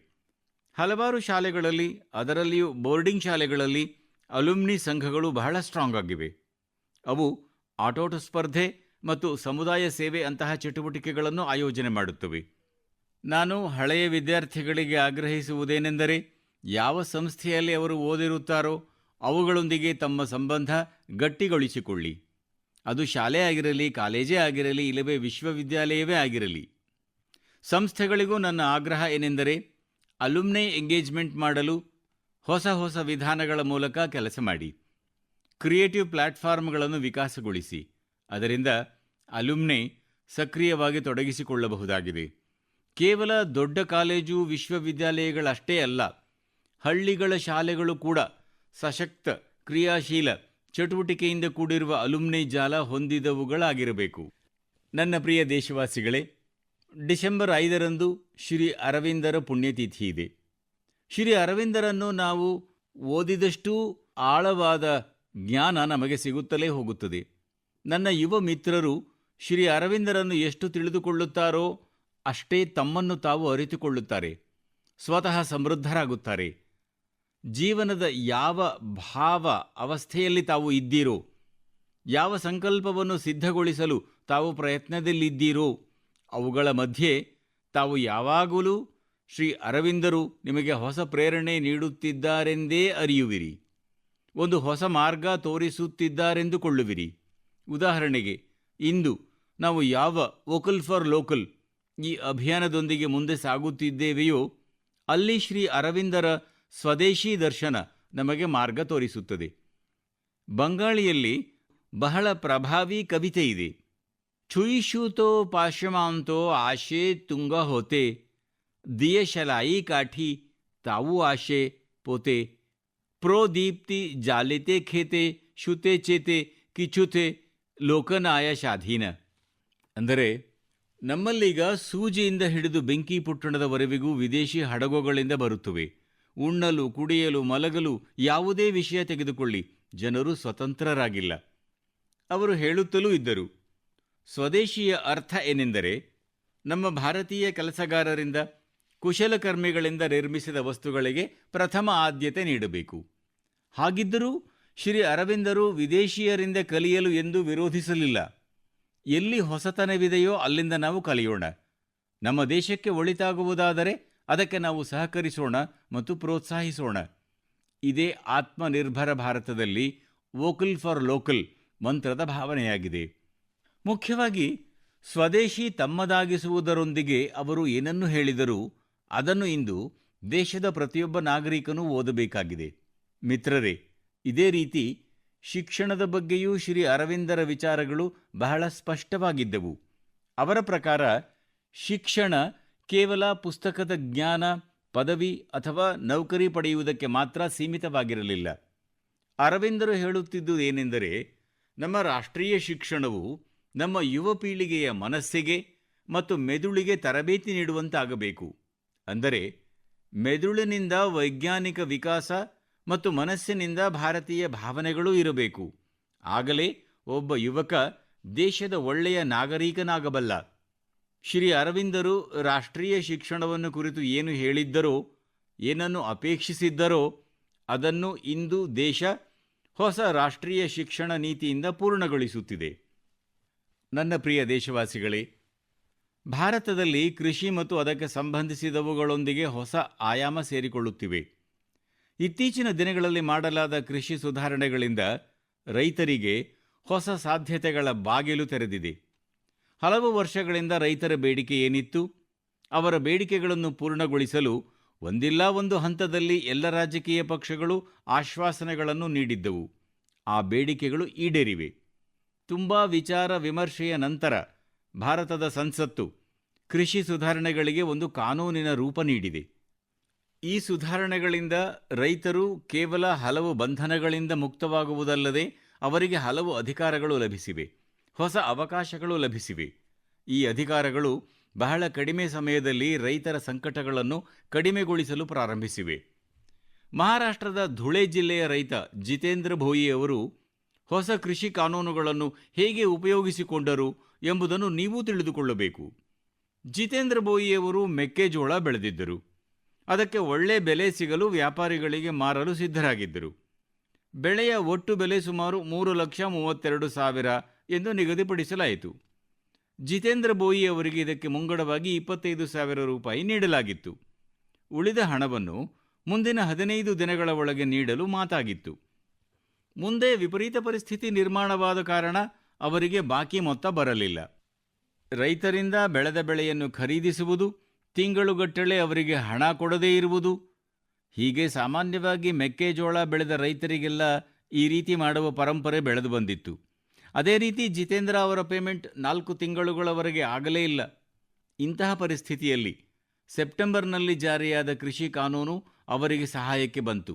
ಹಲವಾರು ಶಾಲೆಗಳಲ್ಲಿ, ಅದರಲ್ಲಿಯೂ ಬೋರ್ಡಿಂಗ್ ಶಾಲೆಗಳಲ್ಲಿ ಅಲುಮ್ನಿ ಸಂಘಗಳು ಬಹಳ ಸ್ಟ್ರಾಂಗ್ ಆಗಿವೆ. ಅವು ಆಟೋಟ ಸ್ಪರ್ಧೆ ಮತ್ತು ಸಮುದಾಯ ಸೇವೆ ಅಂತಹ ಚಟುವಟಿಕೆಗಳನ್ನು ಆಯೋಜನೆ ಮಾಡುತ್ತವೆ. ನಾನು ಹಳೆಯ ವಿದ್ಯಾರ್ಥಿಗಳಿಗೆ ಆಗ್ರಹಿಸುವುದೇನೆಂದರೆ, ಯಾವ ಸಂಸ್ಥೆಯಲ್ಲಿ ಅವರು ಓದಿರುತ್ತಾರೋ ಅವುಗಳೊಂದಿಗೆ ತಮ್ಮ ಸಂಬಂಧ ಗಟ್ಟಿಗೊಳಿಸಿಕೊಳ್ಳಿ. ಅದು ಶಾಲೆ ಆಗಿರಲಿ, ಕಾಲೇಜೇ ಆಗಿರಲಿ, ಇಲ್ಲವೇ ವಿಶ್ವವಿದ್ಯಾಲಯವೇ ಆಗಿರಲಿ. ಸಂಸ್ಥೆಗಳಿಗೂ ನನ್ನ ಆಗ್ರಹ ಏನೆಂದರೆ, ಅಲುಮ್ನಿ ಎಂಗೇಜ್ಮೆಂಟ್ ಮಾಡಲು ಹೊಸ ಹೊಸ ವಿಧಾನಗಳ ಮೂಲಕ ಕೆಲಸ ಮಾಡಿ. ಕ್ರಿಯೇಟಿವ್ ಪ್ಲಾಟ್ಫಾರ್ಮ್ಗಳನ್ನು ವಿಕಾಸಗೊಳಿಸಿ. ಅದರಿಂದ ಅಲುಮ್ನಿ ಸಕ್ರಿಯವಾಗಿ ತೊಡಗಿಸಿಕೊಳ್ಳಬಹುದಾಗಿದೆ. ಕೇವಲ ದೊಡ್ಡ ಕಾಲೇಜು ವಿಶ್ವವಿದ್ಯಾಲಯಗಳಷ್ಟೇ ಅಲ್ಲ, ಹಳ್ಳಿಗಳ ಶಾಲೆಗಳು ಕೂಡ ಸಶಕ್ತ, ಕ್ರಿಯಾಶೀಲ, ಚಟುವಟಿಕೆಯಿಂದ ಕೂಡಿರುವ ಅಲುಮ್ನಿ ಜಾಲ ಹೊಂದಿದವುಗಳಾಗಿರಬೇಕು. ನನ್ನ ಪ್ರಿಯ ದೇಶವಾಸಿಗಳೇ, ಡಿಸೆಂಬರ್ 5ರಂದು ಶ್ರೀ ಅರವಿಂದರ ಪುಣ್ಯತಿಥಿ ಇದೆ. ಶ್ರೀ ಅರವಿಂದರನ್ನು ನಾವು ಓದಿದಷ್ಟೂ ಆಳವಾದ ಜ್ಞಾನ ನಮಗೆ ಸಿಗುತ್ತಲೇ ಹೋಗುತ್ತದೆ. ನನ್ನ ಯುವ ಮಿತ್ರರು ಶ್ರೀ ಅರವಿಂದರನ್ನು ಎಷ್ಟು ತಿಳಿದುಕೊಳ್ಳುತ್ತಾರೋ ಅಷ್ಟೇ ತಮ್ಮನ್ನು ತಾವು ಅರಿತುಕೊಳ್ಳುತ್ತಾರೆ, ಸ್ವತಃ ಸಮೃದ್ಧರಾಗುತ್ತಾರೆ. ಜೀವನದ ಯಾವ ಭಾವ ಅವಸ್ಥೆಯಲ್ಲಿ ತಾವು ಇದ್ದೀರೋ, ಯಾವ ಸಂಕಲ್ಪವನ್ನು ಸಿದ್ಧಗೊಳಿಸಲು ತಾವು ಪ್ರಯತ್ನದಲ್ಲಿದ್ದೀರೋ, ಅವುಗಳ ಮಧ್ಯೆ ತಾವು ಯಾವಾಗಲೂ ಶ್ರೀ ಅರವಿಂದರು ನಿಮಗೆ ಹೊಸ ಪ್ರೇರಣೆ ನೀಡುತ್ತಿದ್ದಾರೆಂದೇ ಅರಿಯುವಿರಿ. ಒಂದು ಹೊಸ ಮಾರ್ಗ ತೋರಿಸುತ್ತಿದ್ದಾರೆಂದುಕೊಳ್ಳುವಿರಿ. ಉದಾಹರಣೆಗೆ, ಇಂದು ನಾವು ಯಾವ ವೋಕಲ್ ಫಾರ್ ಲೋಕಲ್ ಈ ಅಭಿಯಾನದೊಂದಿಗೆ ಮುಂದೆ ಸಾಗುತ್ತಿದ್ದೇವೆಯೋ ಅಲ್ಲಿ ಶ್ರೀ ಅರವಿಂದರ ಸ್ವದೇಶಿ ದರ್ಶನ ನಮಗೆ ಮಾರ್ಗ ತೋರಿಸುತ್ತದೆ. ಬಂಗಾಳಿಯಲ್ಲಿ ಬಹಳ ಪ್ರಭಾವಿ ಕವಿತೆ ಇದೆ. छुईशूतो पाशमांतो आशे ತುಂಗ ಹೋತೆ ದಿಯ ಶಲಾಯಿ ಕಾಠಿ ತಾವು ಆಶೆ ಪೋತೆ ಪ್ರೋದೀಪ್ತಿ ಜಾಲಿತೆ ಖೇತೆ ಶುತೆ ಚೇತೆ ಕಿಚುತೆ ಲೋಕನಾಯ ಶಾಧೀನ. ಅಂದರೆ, ನಮ್ಮಲ್ಲೀಗ ಸೂಜಿಯಿಂದ ಹಿಡಿದು ಬೆಂಕಿ ಪುಟ್ಟಣದವರೆವಿಗೂ ವಿದೇಶಿ ಹಡಗುಗಳಿಂದ ಬರುತ್ತವೆ. ಉಣ್ಣಲು, ಕುಡಿಯಲು, ಮಲಗಲು ಯಾವುದೇ ವಿಷಯ ತೆಗೆದುಕೊಳ್ಳಿ, ಜನರು ಸ್ವತಂತ್ರರಾಗಿಲ್ಲ. ಅವರು ಹೇಳುತ್ತಲೂ ಇದ್ದರು, ಸ್ವದೇಶಿಯ ಅರ್ಥ ಏನೆಂದರೆ ನಮ್ಮ ಭಾರತೀಯ ಕೆಲಸಗಾರರಿಂದ ಕುಶಲಕರ್ಮಿಗಳಿಂದ ನಿರ್ಮಿಸಿದ ವಸ್ತುಗಳಿಗೆ ಪ್ರಥಮ ಆದ್ಯತೆ ನೀಡಬೇಕು. ಹಾಗಿದ್ದರೂ ಶ್ರೀ ಅರವಿಂದರು ವಿದೇಶಿಯರಿಂದ ಕಲಿಯಲು ಎಂದೂ ವಿರೋಧಿಸಲಿಲ್ಲ. ಎಲ್ಲಿ ಹೊಸತನವಿದೆಯೋ ಅಲ್ಲಿಂದ ನಾವು ಕಲಿಯೋಣ. ನಮ್ಮ ದೇಶಕ್ಕೆ ಒಳಿತಾಗುವುದಾದರೆ ಅದಕ್ಕೆ ನಾವು ಸಹಕರಿಸೋಣ ಮತ್ತು ಪ್ರೋತ್ಸಾಹಿಸೋಣ. ಇದೇ ಆತ್ಮನಿರ್ಭರ ಭಾರತದಲ್ಲಿ ವೋಕಲ್ ಫಾರ್ ಲೋಕಲ್ ಮಂತ್ರದ ಭಾವನೆಯಾಗಿದೆ. ಮುಖ್ಯವಾಗಿ ಸ್ವದೇಶಿ ತಮ್ಮದಾಗಿಸುವುದರೊಂದಿಗೆ ಅವರು ಏನನ್ನು ಹೇಳಿದರೂ ಅದನ್ನು ಇಂದು ದೇಶದ ಪ್ರತಿಯೊಬ್ಬ ನಾಗರಿಕನೂ ಓದಬೇಕಾಗಿದೆ. ಮಿತ್ರರೇ, ಇದೇ ರೀತಿ ಶಿಕ್ಷಣದ ಬಗ್ಗೆಯೂ ಶ್ರೀ ಅರವಿಂದರ ವಿಚಾರಗಳು ಬಹಳ ಸ್ಪಷ್ಟವಾಗಿದ್ದವು. ಅವರ ಪ್ರಕಾರ ಶಿಕ್ಷಣ ಕೇವಲ ಪುಸ್ತಕದ ಜ್ಞಾನ, ಪದವಿ ಅಥವಾ ನೌಕರಿ ಪಡೆಯುವುದಕ್ಕೆ ಮಾತ್ರ ಸೀಮಿತವಾಗಿರಲಿಲ್ಲ. ಅರವಿಂದರು ಹೇಳುತ್ತಿದ್ದುದೇನೆಂದರೆ, ನಮ್ಮ ರಾಷ್ಟ್ರೀಯ ಶಿಕ್ಷಣವು ನಮ್ಮ ಯುವ ಪೀಳಿಗೆಯ ಮನಸ್ಸಿಗೆ ಮತ್ತು ಮೆದುಳಿಗೆ ತರಬೇತಿ ನೀಡುವಂತಾಗಬೇಕು. ಅಂದರೆ ಮೆದುಳಿನಿಂದ ವೈಜ್ಞಾನಿಕ ವಿಕಾಸ ಮತ್ತು ಮನಸ್ಸಿನಿಂದ ಭಾರತೀಯ ಭಾವನೆಗಳೂ ಇರಬೇಕು. ಆಗಲೇ ಒಬ್ಬ ಯುವಕ ದೇಶದ ಒಳ್ಳೆಯ ನಾಗರಿಕನಾಗಬಲ್ಲ. ಶ್ರೀ ಅರವಿಂದರು ರಾಷ್ಟ್ರೀಯ ಶಿಕ್ಷಣವನ್ನು ಕುರಿತು ಏನು ಹೇಳಿದ್ದರೋ, ಏನನ್ನು ಅಪೇಕ್ಷಿಸಿದ್ದರೋ ಅದನ್ನು ಇಂದು ದೇಶ ಹೊಸ ರಾಷ್ಟ್ರೀಯ ಶಿಕ್ಷಣ ನೀತಿಯಿಂದ ಪೂರ್ಣಗೊಳಿಸುತ್ತಿದೆ. ನನ್ನ ಪ್ರಿಯ ದೇಶವಾಸಿಗಳೇ, ಭಾರತದಲ್ಲಿ ಕೃಷಿ ಮತ್ತು ಅದಕ್ಕೆ ಸಂಬಂಧಿಸಿದವುಗಳೊಂದಿಗೆ ಹೊಸ ಆಯಾಮ ಸೇರಿಕೊಳ್ಳುತ್ತಿವೆ. ಇತ್ತೀಚಿನ ದಿನಗಳಲ್ಲಿ ಮಾಡಲಾದ ಕೃಷಿ ಸುಧಾರಣೆಗಳಿಂದ ರೈತರಿಗೆ ಹೊಸ ಸಾಧ್ಯತೆಗಳ ಬಾಗಿಲು ತೆರೆದಿದೆ. ಹಲವು ವರ್ಷಗಳಿಂದ ರೈತರ ಬೇಡಿಕೆ ಏನಿತ್ತು? ಅವರ ಬೇಡಿಕೆಗಳನ್ನು ಪೂರ್ಣಗೊಳಿಸಲು ಒಂದಿಲ್ಲ ಒಂದು ಹಂತದಲ್ಲಿ ಎಲ್ಲ ರಾಜಕೀಯ ಪಕ್ಷಗಳು ಆಶ್ವಾಸನೆಗಳನ್ನು ನೀಡಿದ್ದವು. ಆ ಬೇಡಿಕೆಗಳು ಈಡೇರಿವೆ. ತುಂಬಾ ವಿಚಾರ ವಿಮರ್ಶೆಯ ನಂತರ ಭಾರತದ ಸಂಸತ್ತು ಕೃಷಿ ಸುಧಾರಣೆಗಳಿಗೆ ಒಂದು ಕಾನೂನಿನ ರೂಪ ನೀಡಿದೆ. ಈ ಸುಧಾರಣೆಗಳಿಂದ ರೈತರು ಕೇವಲ ಹಲವು ಬಂಧನಗಳಿಂದ ಮುಕ್ತವಾಗುವುದಲ್ಲದೆ ಅವರಿಗೆ ಹಲವು ಅಧಿಕಾರಗಳು ಲಭಿಸಿವೆ, ಹೊಸ ಅವಕಾಶಗಳು ಲಭಿಸಿವೆ. ಈ ಅಧಿಕಾರಗಳು ಬಹಳ ಕಡಿಮೆ ಸಮಯದಲ್ಲಿ ರೈತರ ಸಂಕಟಗಳನ್ನು ಕಡಿಮೆಗೊಳಿಸಲು ಪ್ರಾರಂಭಿಸಿವೆ. ಮಹಾರಾಷ್ಟ್ರದ ಧುಳೆ ಜಿಲ್ಲೆಯ ರೈತ ಜಿತೇಂದ್ರ ಭೋಯಿ ಅವರು ಹೊಸ ಕೃಷಿ ಕಾನೂನುಗಳನ್ನು ಹೇಗೆ ಉಪಯೋಗಿಸಿಕೊಂಡರು ಎಂಬುದನ್ನು ನೀವೂ ತಿಳಿದುಕೊಳ್ಳಬೇಕು. ಜಿತೇಂದ್ರ ಭೋಯಿಯವರು ಮೆಕ್ಕೆಜೋಳ ಬೆಳೆದಿದ್ದರು. ಅದಕ್ಕೆ ಒಳ್ಳೆ ಬೆಲೆ ಸಿಗಲು ವ್ಯಾಪಾರಿಗಳಿಗೆ ಮಾರಲು ಸಿದ್ಧರಾಗಿದ್ದರು. ಬೆಳೆಯ ಒಟ್ಟು ಬೆಲೆ ಸುಮಾರು 3,32,000 ಎಂದು ನಿಗದಿಪಡಿಸಲಾಯಿತು. ಜಿತೇಂದ್ರ ಭೋಯಿ ಅವರಿಗೆ ಇದಕ್ಕೆ ಮುಂಗಡವಾಗಿ 25,000 ರೂಪಾಯಿ ನೀಡಲಾಗಿತ್ತು. ಉಳಿದ ಹಣವನ್ನು ಮುಂದಿನ 15 ದಿನಗಳ ಒಳಗೆ ನೀಡಲು ಮಾತಾಗಿತ್ತು. ಮುಂದೆ ವಿಪರೀತ ಪರಿಸ್ಥಿತಿ ನಿರ್ಮಾಣವಾದ ಕಾರಣ ಅವರಿಗೆ ಬಾಕಿ ಮೊತ್ತ ಬರಲಿಲ್ಲ. ರೈತರಿಂದ ಬೆಳೆದ ಬೆಳೆಯನ್ನು ಖರೀದಿಸುವುದು, ತಿಂಗಳುಗಟ್ಟಲೆ ಅವರಿಗೆ ಹಣ ಕೊಡದೇ ಇರುವುದು, ಹೀಗೆ ಸಾಮಾನ್ಯವಾಗಿ ಮೆಕ್ಕೆಜೋಳ ಬೆಳೆದ ರೈತರಿಗೆಲ್ಲ ಈ ರೀತಿ ಮಾಡುವ ಪರಂಪರೆ ಬೆಳೆದು ಬಂದಿತ್ತು. ಅದೇ ರೀತಿ ಜಿತೇಂದ್ರ ಅವರ ಪೇಮೆಂಟ್ 4 ತಿಂಗಳುಗಳವರೆಗೆ ಆಗಲೇ ಇಲ್ಲ. ಇಂತಹ ಪರಿಸ್ಥಿತಿಯಲ್ಲಿ ಸೆಪ್ಟೆಂಬರ್ನಲ್ಲಿ ಜಾರಿಯಾದ ಕೃಷಿ ಕಾನೂನು ಅವರಿಗೆ ಸಹಾಯಕ್ಕೆ ಬಂತು.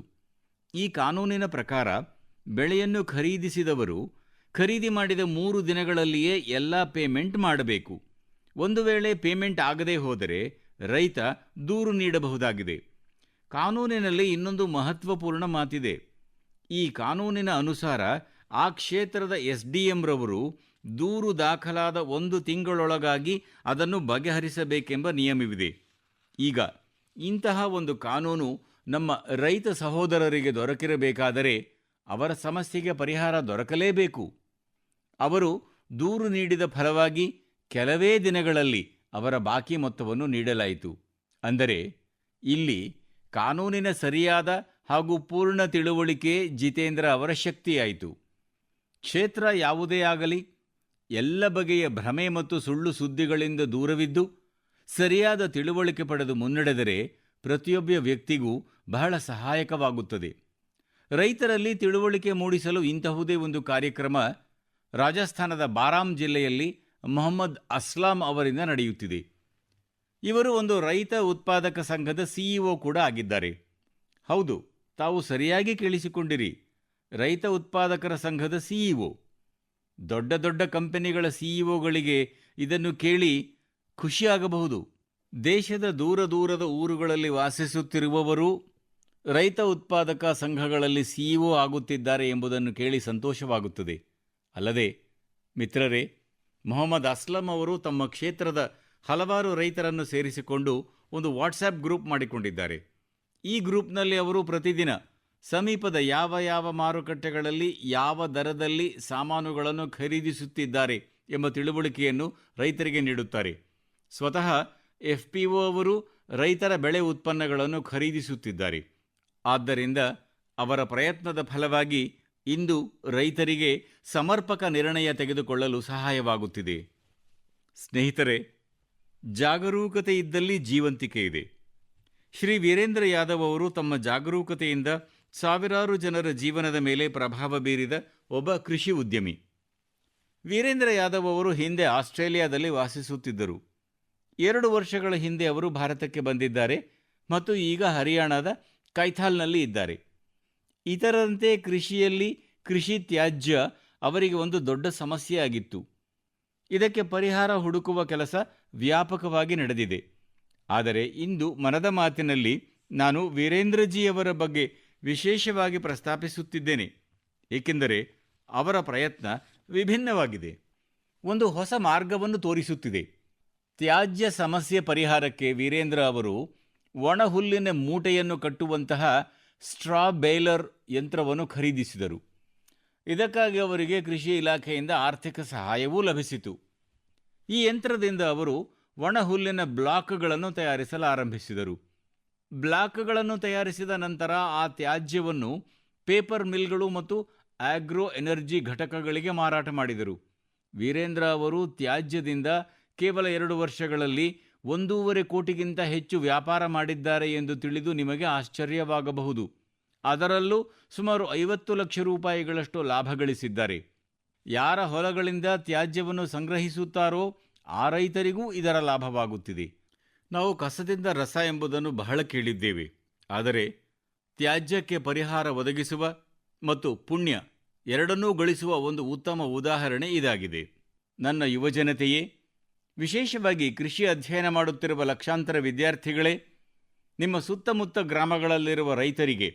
ಈ ಕಾನೂನಿನ ಪ್ರಕಾರ ಬೆಳೆಯನ್ನು ಖರೀದಿಸಿದವರು ಖರೀದಿ ಮಾಡಿದ 3 ದಿನಗಳಲ್ಲಿಯೇ ಎಲ್ಲ ಪೇಮೆಂಟ್ ಮಾಡಬೇಕು. ಒಂದು ವೇಳೆ ಪೇಮೆಂಟ್ ಆಗದೇ ಹೋದರೆ ರೈತ ದೂರು ನೀಡಬಹುದಾಗಿದೆ. ಕಾನೂನಿನಲ್ಲಿ ಇನ್ನೊಂದು ಮಹತ್ವಪೂರ್ಣ ಮಾತಿದೆ. ಈ ಕಾನೂನಿನ ಅನುಸಾರ ಆ ಕ್ಷೇತ್ರದ SDM ರವರು ದೂರು ದಾಖಲಾದ 1 ತಿಂಗಳೊಳಗಾಗಿ ಅದನ್ನು ಬಗೆಹರಿಸಬೇಕೆಂಬ ನಿಯಮವಿದೆ. ಈಗ ಇಂತಹ ಒಂದು ಕಾನೂನು ನಮ್ಮ ರೈತ ಸಹೋದರರಿಗೆ ದೊರಕಿರಬೇಕಾದರೆ ಅವರ ಸಮಸ್ಯೆಗೆ ಪರಿಹಾರ ದೊರಕಲೇಬೇಕು. ಅವರು ದೂರು ನೀಡಿದ ಫಲವಾಗಿ ಕೆಲವೇ ದಿನಗಳಲ್ಲಿ ಅವರ ಬಾಕಿ ಮೊತ್ತವನ್ನು ನೀಡಲಾಯಿತು. ಅಂದರೆ ಇಲ್ಲಿ ಕಾನೂನಿನ ಸರಿಯಾದ ಹಾಗೂ ಪೂರ್ಣ ತಿಳುವಳಿಕೆ ಜಿತೇಂದ್ರ ಅವರ ಶಕ್ತಿಯಾಯಿತು. ಕ್ಷೇತ್ರ ಯಾವುದೇ ಆಗಲಿ, ಎಲ್ಲ ಬಗೆಯ ಭ್ರಮೆ ಮತ್ತು ಸುಳ್ಳು ಸುದ್ದಿಗಳಿಂದ ದೂರವಿದ್ದು ಸರಿಯಾದ ತಿಳುವಳಿಕೆ ಪಡೆದು ಮುನ್ನಡೆದರೆ ಪ್ರತಿಯೊಬ್ಬ ವ್ಯಕ್ತಿಗೂ ಬಹಳ ಸಹಾಯಕವಾಗುತ್ತದೆ. ರೈತರಲ್ಲಿ ತಿಳುವಳಿಕೆ ಮೂಡಿಸಲು ಇಂತಹುದೇ ಒಂದು ಕಾರ್ಯಕ್ರಮ ರಾಜಸ್ಥಾನದ ಬಾರಾಂ ಜಿಲ್ಲೆಯಲ್ಲಿ ಮೊಹಮ್ಮದ್ ಅಸ್ಲಾಂ ಅವರಿಂದ ನಡೆಯುತ್ತಿದೆ. ಇವರು ಒಂದು ರೈತ ಉತ್ಪಾದಕ ಸಂಘದ CEO ಕೂಡ ಆಗಿದ್ದಾರೆ. ಹೌದು, ತಾವು ಸರಿಯಾಗಿ ಕೇಳಿಸಿಕೊಂಡಿರಿ, ರೈತ ಉತ್ಪಾದಕರ ಸಂಘದ CEO. ದೊಡ್ಡ ದೊಡ್ಡ ಕಂಪನಿಗಳ CEOಗಳಿಗೆ ಇದನ್ನು ಕೇಳಿ ಖುಷಿಯಾಗಬಹುದು. ದೇಶದ ದೂರ ದೂರದ ಊರುಗಳಲ್ಲಿ ವಾಸಿಸುತ್ತಿರುವವರು ರೈತ ಉತ್ಪಾದಕ ಸಂಘಗಳಲ್ಲಿ CEO ಆಗುತ್ತಿದ್ದಾರೆ ಎಂಬುದನ್ನು ಕೇಳಿ ಸಂತೋಷವಾಗುತ್ತದೆ ಅಲ್ಲದೆ? ಮಿತ್ರರೇ, ಮೊಹಮ್ಮದ್ ಅಸ್ಲಂ ಅವರು ತಮ್ಮ ಕ್ಷೇತ್ರದ ಹಲವಾರು ರೈತರನ್ನು ಸೇರಿಸಿಕೊಂಡು ಒಂದು ವಾಟ್ಸ್ಆ್ಯಪ್ ಗ್ರೂಪ್ ಮಾಡಿಕೊಂಡಿದ್ದಾರೆ. ಈ ಗ್ರೂಪ್ನಲ್ಲಿ ಅವರು ಪ್ರತಿದಿನ ಸಮೀಪದ ಯಾವ ಯಾವ ಮಾರುಕಟ್ಟೆಗಳಲ್ಲಿ ಯಾವ ದರದಲ್ಲಿ ಸಾಮಾನುಗಳನ್ನು ಖರೀದಿಸುತ್ತಿದ್ದಾರೆ ಎಂಬ ತಿಳುವಳಿಕೆಯನ್ನು ರೈತರಿಗೆ ನೀಡುತ್ತಾರೆ. ಸ್ವತಃ FPO ಅವರು ರೈತರ ಬೆಳೆ ಉತ್ಪನ್ನಗಳನ್ನು ಖರೀದಿಸುತ್ತಿದ್ದಾರೆ. ಆದ್ದರಿಂದ ಅವರ ಪ್ರಯತ್ನದ ಫಲವಾಗಿ ಇಂದು ರೈತರಿಗೆ ಸಮರ್ಪಕ ನಿರ್ಣಯ ತೆಗೆದುಕೊಳ್ಳಲು ಸಹಾಯವಾಗುತ್ತಿದೆ. ಸ್ನೇಹಿತರೆ, ಜಾಗರೂಕತೆ ಇದ್ದಲ್ಲಿ ಜೀವಂತಿಕೆ ಇದೆ. ಶ್ರೀ ವೀರೇಂದ್ರ ಯಾದವ್ ಅವರು ತಮ್ಮ ಜಾಗರೂಕತೆಯಿಂದ ಸಾವಿರಾರು ಜನರ ಜೀವನದ ಮೇಲೆ ಪ್ರಭಾವ ಬೀರಿದ ಒಬ್ಬ ಕೃಷಿ ಉದ್ಯಮಿ. ವೀರೇಂದ್ರ ಯಾದವ್ ಅವರು ಹಿಂದೆ ಆಸ್ಟ್ರೇಲಿಯಾದಲ್ಲಿ ವಾಸಿಸುತ್ತಿದ್ದರು. 2 ವರ್ಷಗಳ ಹಿಂದೆ ಅವರು ಭಾರತಕ್ಕೆ ಬಂದಿದ್ದಾರೆ ಮತ್ತು ಈಗ ಹರಿಯಾಣದ ಕೈಥಾಲ್ನಲ್ಲಿ ಇದ್ದಾರೆ. ಇತರರಂತೆ ಕೃಷಿಯಲ್ಲಿ ಕೃಷಿ ತ್ಯಾಜ್ಯ ಅವರಿಗೆ ಒಂದು ದೊಡ್ಡ ಸಮಸ್ಯೆಯಾಗಿತ್ತು. ಇದಕ್ಕೆ ಪರಿಹಾರ ಹುಡುಕುವ ಕೆಲಸ ವ್ಯಾಪಕವಾಗಿ ನಡೆದಿದೆ. ಆದರೆ ಇಂದು ಮನದ ಮಾತಿನಲ್ಲಿ ನಾನು ವೀರೇಂದ್ರಜಿಯವರ ಬಗ್ಗೆ ವಿಶೇಷವಾಗಿ ಪ್ರಸ್ತಾಪಿಸುತ್ತಿದ್ದೇನೆ, ಏಕೆಂದರೆ ಅವರ ಪ್ರಯತ್ನ ವಿಭಿನ್ನವಾಗಿದೆ, ಒಂದು ಹೊಸ ಮಾರ್ಗವನ್ನು ತೋರಿಸುತ್ತಿದೆ. ತ್ಯಾಜ್ಯ ಸಮಸ್ಯೆ ಪರಿಹಾರಕ್ಕೆ ವೀರೇಂದ್ರ ಅವರು ಒಣಹುಲ್ಲಿನ ಮೂಟೆಯನ್ನು ಕಟ್ಟುವಂತಹ ಸ್ಟ್ರಾ ಬೇಲರ್ ಯಂತ್ರವನ್ನು ಖರೀದಿಸಿದರು. ಇದಕ್ಕಾಗಿ ಅವರಿಗೆ ಕೃಷಿ ಇಲಾಖೆಯಿಂದ ಆರ್ಥಿಕ ಸಹಾಯವೂ ಲಭಿಸಿತು. ಈ ಯಂತ್ರದಿಂದ ಅವರು ಒಣಹುಲ್ಲಿನ ಬ್ಲಾಕ್ಗಳನ್ನು ತಯಾರಿಸಲು ಆರಂಭಿಸಿದರು. ಬ್ಲಾಕ್ಗಳನ್ನು ತಯಾರಿಸಿದ ನಂತರ ಆ ತ್ಯಾಜ್ಯವನ್ನು ಪೇಪರ್ ಮಿಲ್ಗಳು ಮತ್ತು ಆಗ್ರೋ ಎನರ್ಜಿ ಘಟಕಗಳಿಗೆ ಮಾರಾಟ ಮಾಡಿದರು. ವೀರೇಂದ್ರ ಅವರು ತ್ಯಾಜ್ಯದಿಂದ ಕೇವಲ 2 ವರ್ಷಗಳಲ್ಲಿ 1.5 ಕೋಟಿಗಿಂತ ಹೆಚ್ಚು ವ್ಯಾಪಾರ ಮಾಡಿದ್ದಾರೆ ಎಂದು ತಿಳಿದು ನಿಮಗೆ ಆಶ್ಚರ್ಯವಾಗಬಹುದು. ಅದರಲ್ಲೂ ಸುಮಾರು 50 ಲಕ್ಷ ರೂಪಾಯಿಗಳಷ್ಟು ಲಾಭ ಗಳಿಸಿದ್ದಾರೆ. ಯಾರ ಹೊಲಗಳಿಂದ ತ್ಯಾಜ್ಯವನ್ನು ಸಂಗ್ರಹಿಸುತ್ತಾರೋ ಆ ರೈತರಿಗೂ ಇದರ ಲಾಭವಾಗುತ್ತಿದೆ. ನಾವು ಕಸದಿಂದ ರಸ ಎಂಬುದನ್ನು ಬಹಳ ಕೇಳಿದ್ದೇವೆ, ಆದರೆ ತ್ಯಾಜ್ಯಕ್ಕೆ ಪರಿಹಾರ ಒದಗಿಸುವ ಮತ್ತು ಪುಣ್ಯ ಎರಡನ್ನೂ ಗಳಿಸುವ ಒಂದು ಉತ್ತಮ ಉದಾಹರಣೆ ಇದಾಗಿದೆ. ನನ್ನ ಯುವಜನತೆಯೇ, ವಿಶೇಷವಾಗಿ ಕೃಷಿ ಅಧ್ಯಯನ ಮಾಡುತ್ತಿರುವ ಲಕ್ಷಾಂತರ ವಿದ್ಯಾರ್ಥಿಗಳೇ, ನಿಮ್ಮ ಸುತ್ತಮುತ್ತ ಗ್ರಾಮಗಳಲ್ಲಿರುವ ರೈತರಿಗೆ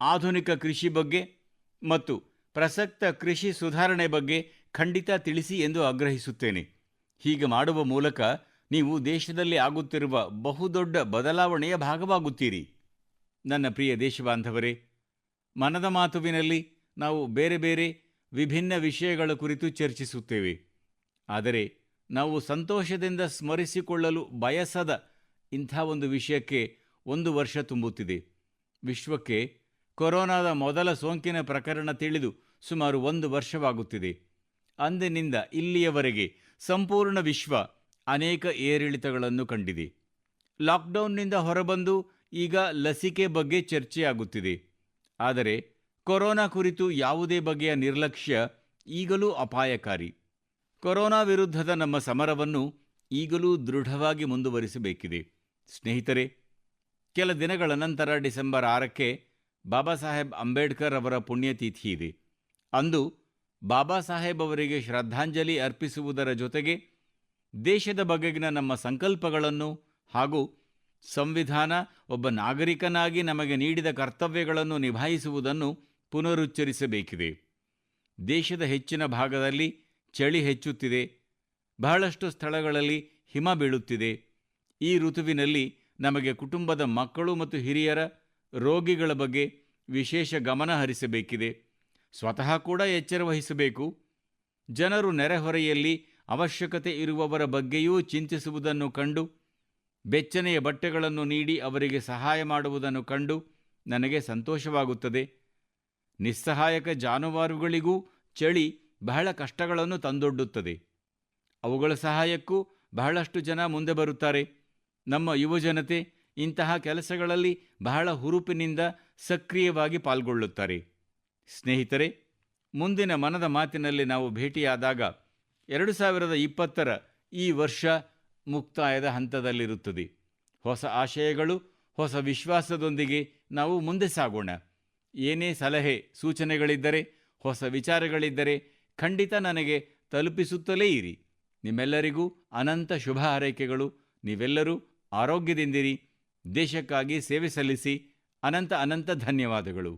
ಆಧುನಿಕ ಕೃಷಿ ಬಗ್ಗೆ ಮತ್ತು ಪ್ರಸಕ್ತ ಕೃಷಿ ಸುಧಾರಣೆ ಬಗ್ಗೆ ಖಂಡಿತ ತಿಳಿಸಿ ಎಂದು ಆಗ್ರಹಿಸುತ್ತೇನೆ. ಹೀಗೆ ಮಾಡುವ ಮೂಲಕ ನೀವು ದೇಶದಲ್ಲಿ ಆಗುತ್ತಿರುವ ಬಹುದೊಡ್ಡ ಬದಲಾವಣೆಯ ಭಾಗವಾಗುತ್ತೀರಿ. ನನ್ನ ಪ್ರಿಯ ದೇಶಬಾಂಧವರೇ, ಮನದ ಮಾತುವಿನಲ್ಲಿ ನಾವು ಬೇರೆ ಬೇರೆ ವಿಭಿನ್ನ ವಿಷಯಗಳ ಕುರಿತು ಚರ್ಚಿಸುತ್ತೇವೆ. ಆದರೆ ನಾವು ಸಂತೋಷದಿಂದ ಸ್ಮರಿಸಿಕೊಳ್ಳಲು ಬಯಸದ ಇಂಥ ಒಂದು ವಿಷಯಕ್ಕೆ 1 ವರ್ಷ ತುಂಬುತ್ತಿದೆ. ವಿಶ್ವಕ್ಕೆ ಕೊರೋನಾದ ಮೊದಲ ಸೋಂಕಿನ ಪ್ರಕರಣ ತಿಳಿದು ಸುಮಾರು 1 ವರ್ಷವಾಗುತ್ತಿದೆ. ಅಂದಿನಿಂದ ಇಲ್ಲಿಯವರೆಗೆ ಸಂಪೂರ್ಣ ವಿಶ್ವ ಅನೇಕ ಏರಿಳಿತಗಳನ್ನು ಕಂಡಿದೆ. ಲಾಕ್ಡೌನ್ನಿಂದ ಹೊರಬಂದು ಈಗ ಲಸಿಕೆ ಬಗ್ಗೆ ಚರ್ಚೆಯಾಗುತ್ತಿದೆ. ಆದರೆ ಕೊರೋನಾ ಕುರಿತು ಯಾವುದೇ ಬಗೆಯ ನಿರ್ಲಕ್ಷ್ಯ ಈಗಲೂ ಅಪಾಯಕಾರಿ. ಕೊರೋನಾ ವಿರುದ್ಧದ ನಮ್ಮ ಸಮರವನ್ನು ಈಗಲೂ ದೃಢವಾಗಿ ಮುಂದುವರಿಸಬೇಕಿದೆ. ಸ್ನೇಹಿತರೆ, ಕೆಲ ದಿನಗಳ ನಂತರ ಡಿಸೆಂಬರ್ 6ಕ್ಕೆ ಬಾಬಾ ಸಾಹೇಬ್ ಅಂಬೇಡ್ಕರ್ ಅವರ ಪುಣ್ಯತಿಥಿ ಇದೆ. ಅಂದು ಬಾಬಾ ಸಾಹೇಬ್ ಅವರಿಗೆ ಶ್ರದ್ಧಾಂಜಲಿ ಅರ್ಪಿಸುವುದರ ಜೊತೆಗೆ ದೇಶದ ಬಗೆಗಿನ ನಮ್ಮ ಸಂಕಲ್ಪಗಳನ್ನು ಹಾಗೂ ಸಂವಿಧಾನ ಒಬ್ಬ ನಾಗರಿಕನಾಗಿ ನಮಗೆ ನೀಡಿದ ಕರ್ತವ್ಯಗಳನ್ನು ನಿಭಾಯಿಸುವುದನ್ನು ಪುನರುಚ್ಚರಿಸಬೇಕಿದೆ. ದೇಶದ ಹೆಚ್ಚಿನ ಭಾಗದಲ್ಲಿ ಚಳಿ ಹೆಚ್ಚುತ್ತಿದೆ. ಬಹಳಷ್ಟು ಸ್ಥಳಗಳಲ್ಲಿ ಹಿಮ ಬೀಳುತ್ತಿದೆ. ಈ ಋತುವಿನಲ್ಲಿ ನಮಗೆ ಕುಟುಂಬದ ಮಕ್ಕಳು ಮತ್ತು ಹಿರಿಯರ, ರೋಗಿಗಳ ಬಗ್ಗೆ ವಿಶೇಷ ಗಮನ ಹರಿಸಬೇಕಿದೆ. ಸ್ವತಃ ಕೂಡ ಎಚ್ಚರ ವಹಿಸಬೇಕು. ಜನರು ನೆರೆಹೊರೆಯಲ್ಲಿ ಅವಶ್ಯಕತೆ ಇರುವವರ ಬಗ್ಗೆಯೂ ಚಿಂತಿಸುವುದನ್ನು ಕಂಡು, ಬೆಚ್ಚನೆಯ ಬಟ್ಟೆಗಳನ್ನು ನೀಡಿ ಅವರಿಗೆ ಸಹಾಯ ಮಾಡುವುದನ್ನು ಕಂಡು ನನಗೆ ಸಂತೋಷವಾಗುತ್ತದೆ. ನಿಸ್ಸಹಾಯಕ ಜಾನುವಾರುಗಳಿಗೂ ಚಳಿ ಬಹಳ ಕಷ್ಟಗಳನ್ನು ತಂದೊಡ್ಡುತ್ತದೆ. ಅವುಗಳ ಸಹಾಯಕ್ಕೂ ಬಹಳಷ್ಟು ಜನ ಮುಂದೆ ಬರುತ್ತಾರೆ. ನಮ್ಮ ಯುವಜನತೆ ಇಂತಹ ಕೆಲಸಗಳಲ್ಲಿ ಬಹಳ ಹುರುಪಿನಿಂದ ಸಕ್ರಿಯವಾಗಿ ಪಾಲ್ಗೊಳ್ಳುತ್ತಾರೆ. ಸ್ನೇಹಿತರೆ, ಮುಂದಿನ ಮನದ ಮಾತಿನಲ್ಲಿ ನಾವು ಭೇಟಿಯಾದಾಗ 2020ರ ಈ ವರ್ಷ ಮುಕ್ತಾಯದ ಹಂತದಲ್ಲಿರುತ್ತದೆ. ಹೊಸ ಆಶಯಗಳು, ಹೊಸ ವಿಶ್ವಾಸದೊಂದಿಗೆ ನಾವು ಮುಂದೆ ಸಾಗೋಣ. ಏನೇ ಸಲಹೆ ಸೂಚನೆಗಳಿದ್ದರೆ, ಹೊಸ ವಿಚಾರಗಳಿದ್ದರೆ ಖಂಡಿತ ನನಗೆ ತಲುಪಿಸುತ್ತಲೇ ಇರಿ. ನಿಮ್ಮೆಲ್ಲರಿಗೂ ಅನಂತ ಶುಭ ಹಾರೈಕೆಗಳು. ನೀವೆಲ್ಲರೂ ಆರೋಗ್ಯದಿಂದಿರಿ. ದೇಶಕ್ಕಾಗಿ ಸೇವೆ ಸಲ್ಲಿಸಿ. ಅನಂತ ಧನ್ಯವಾದಗಳು.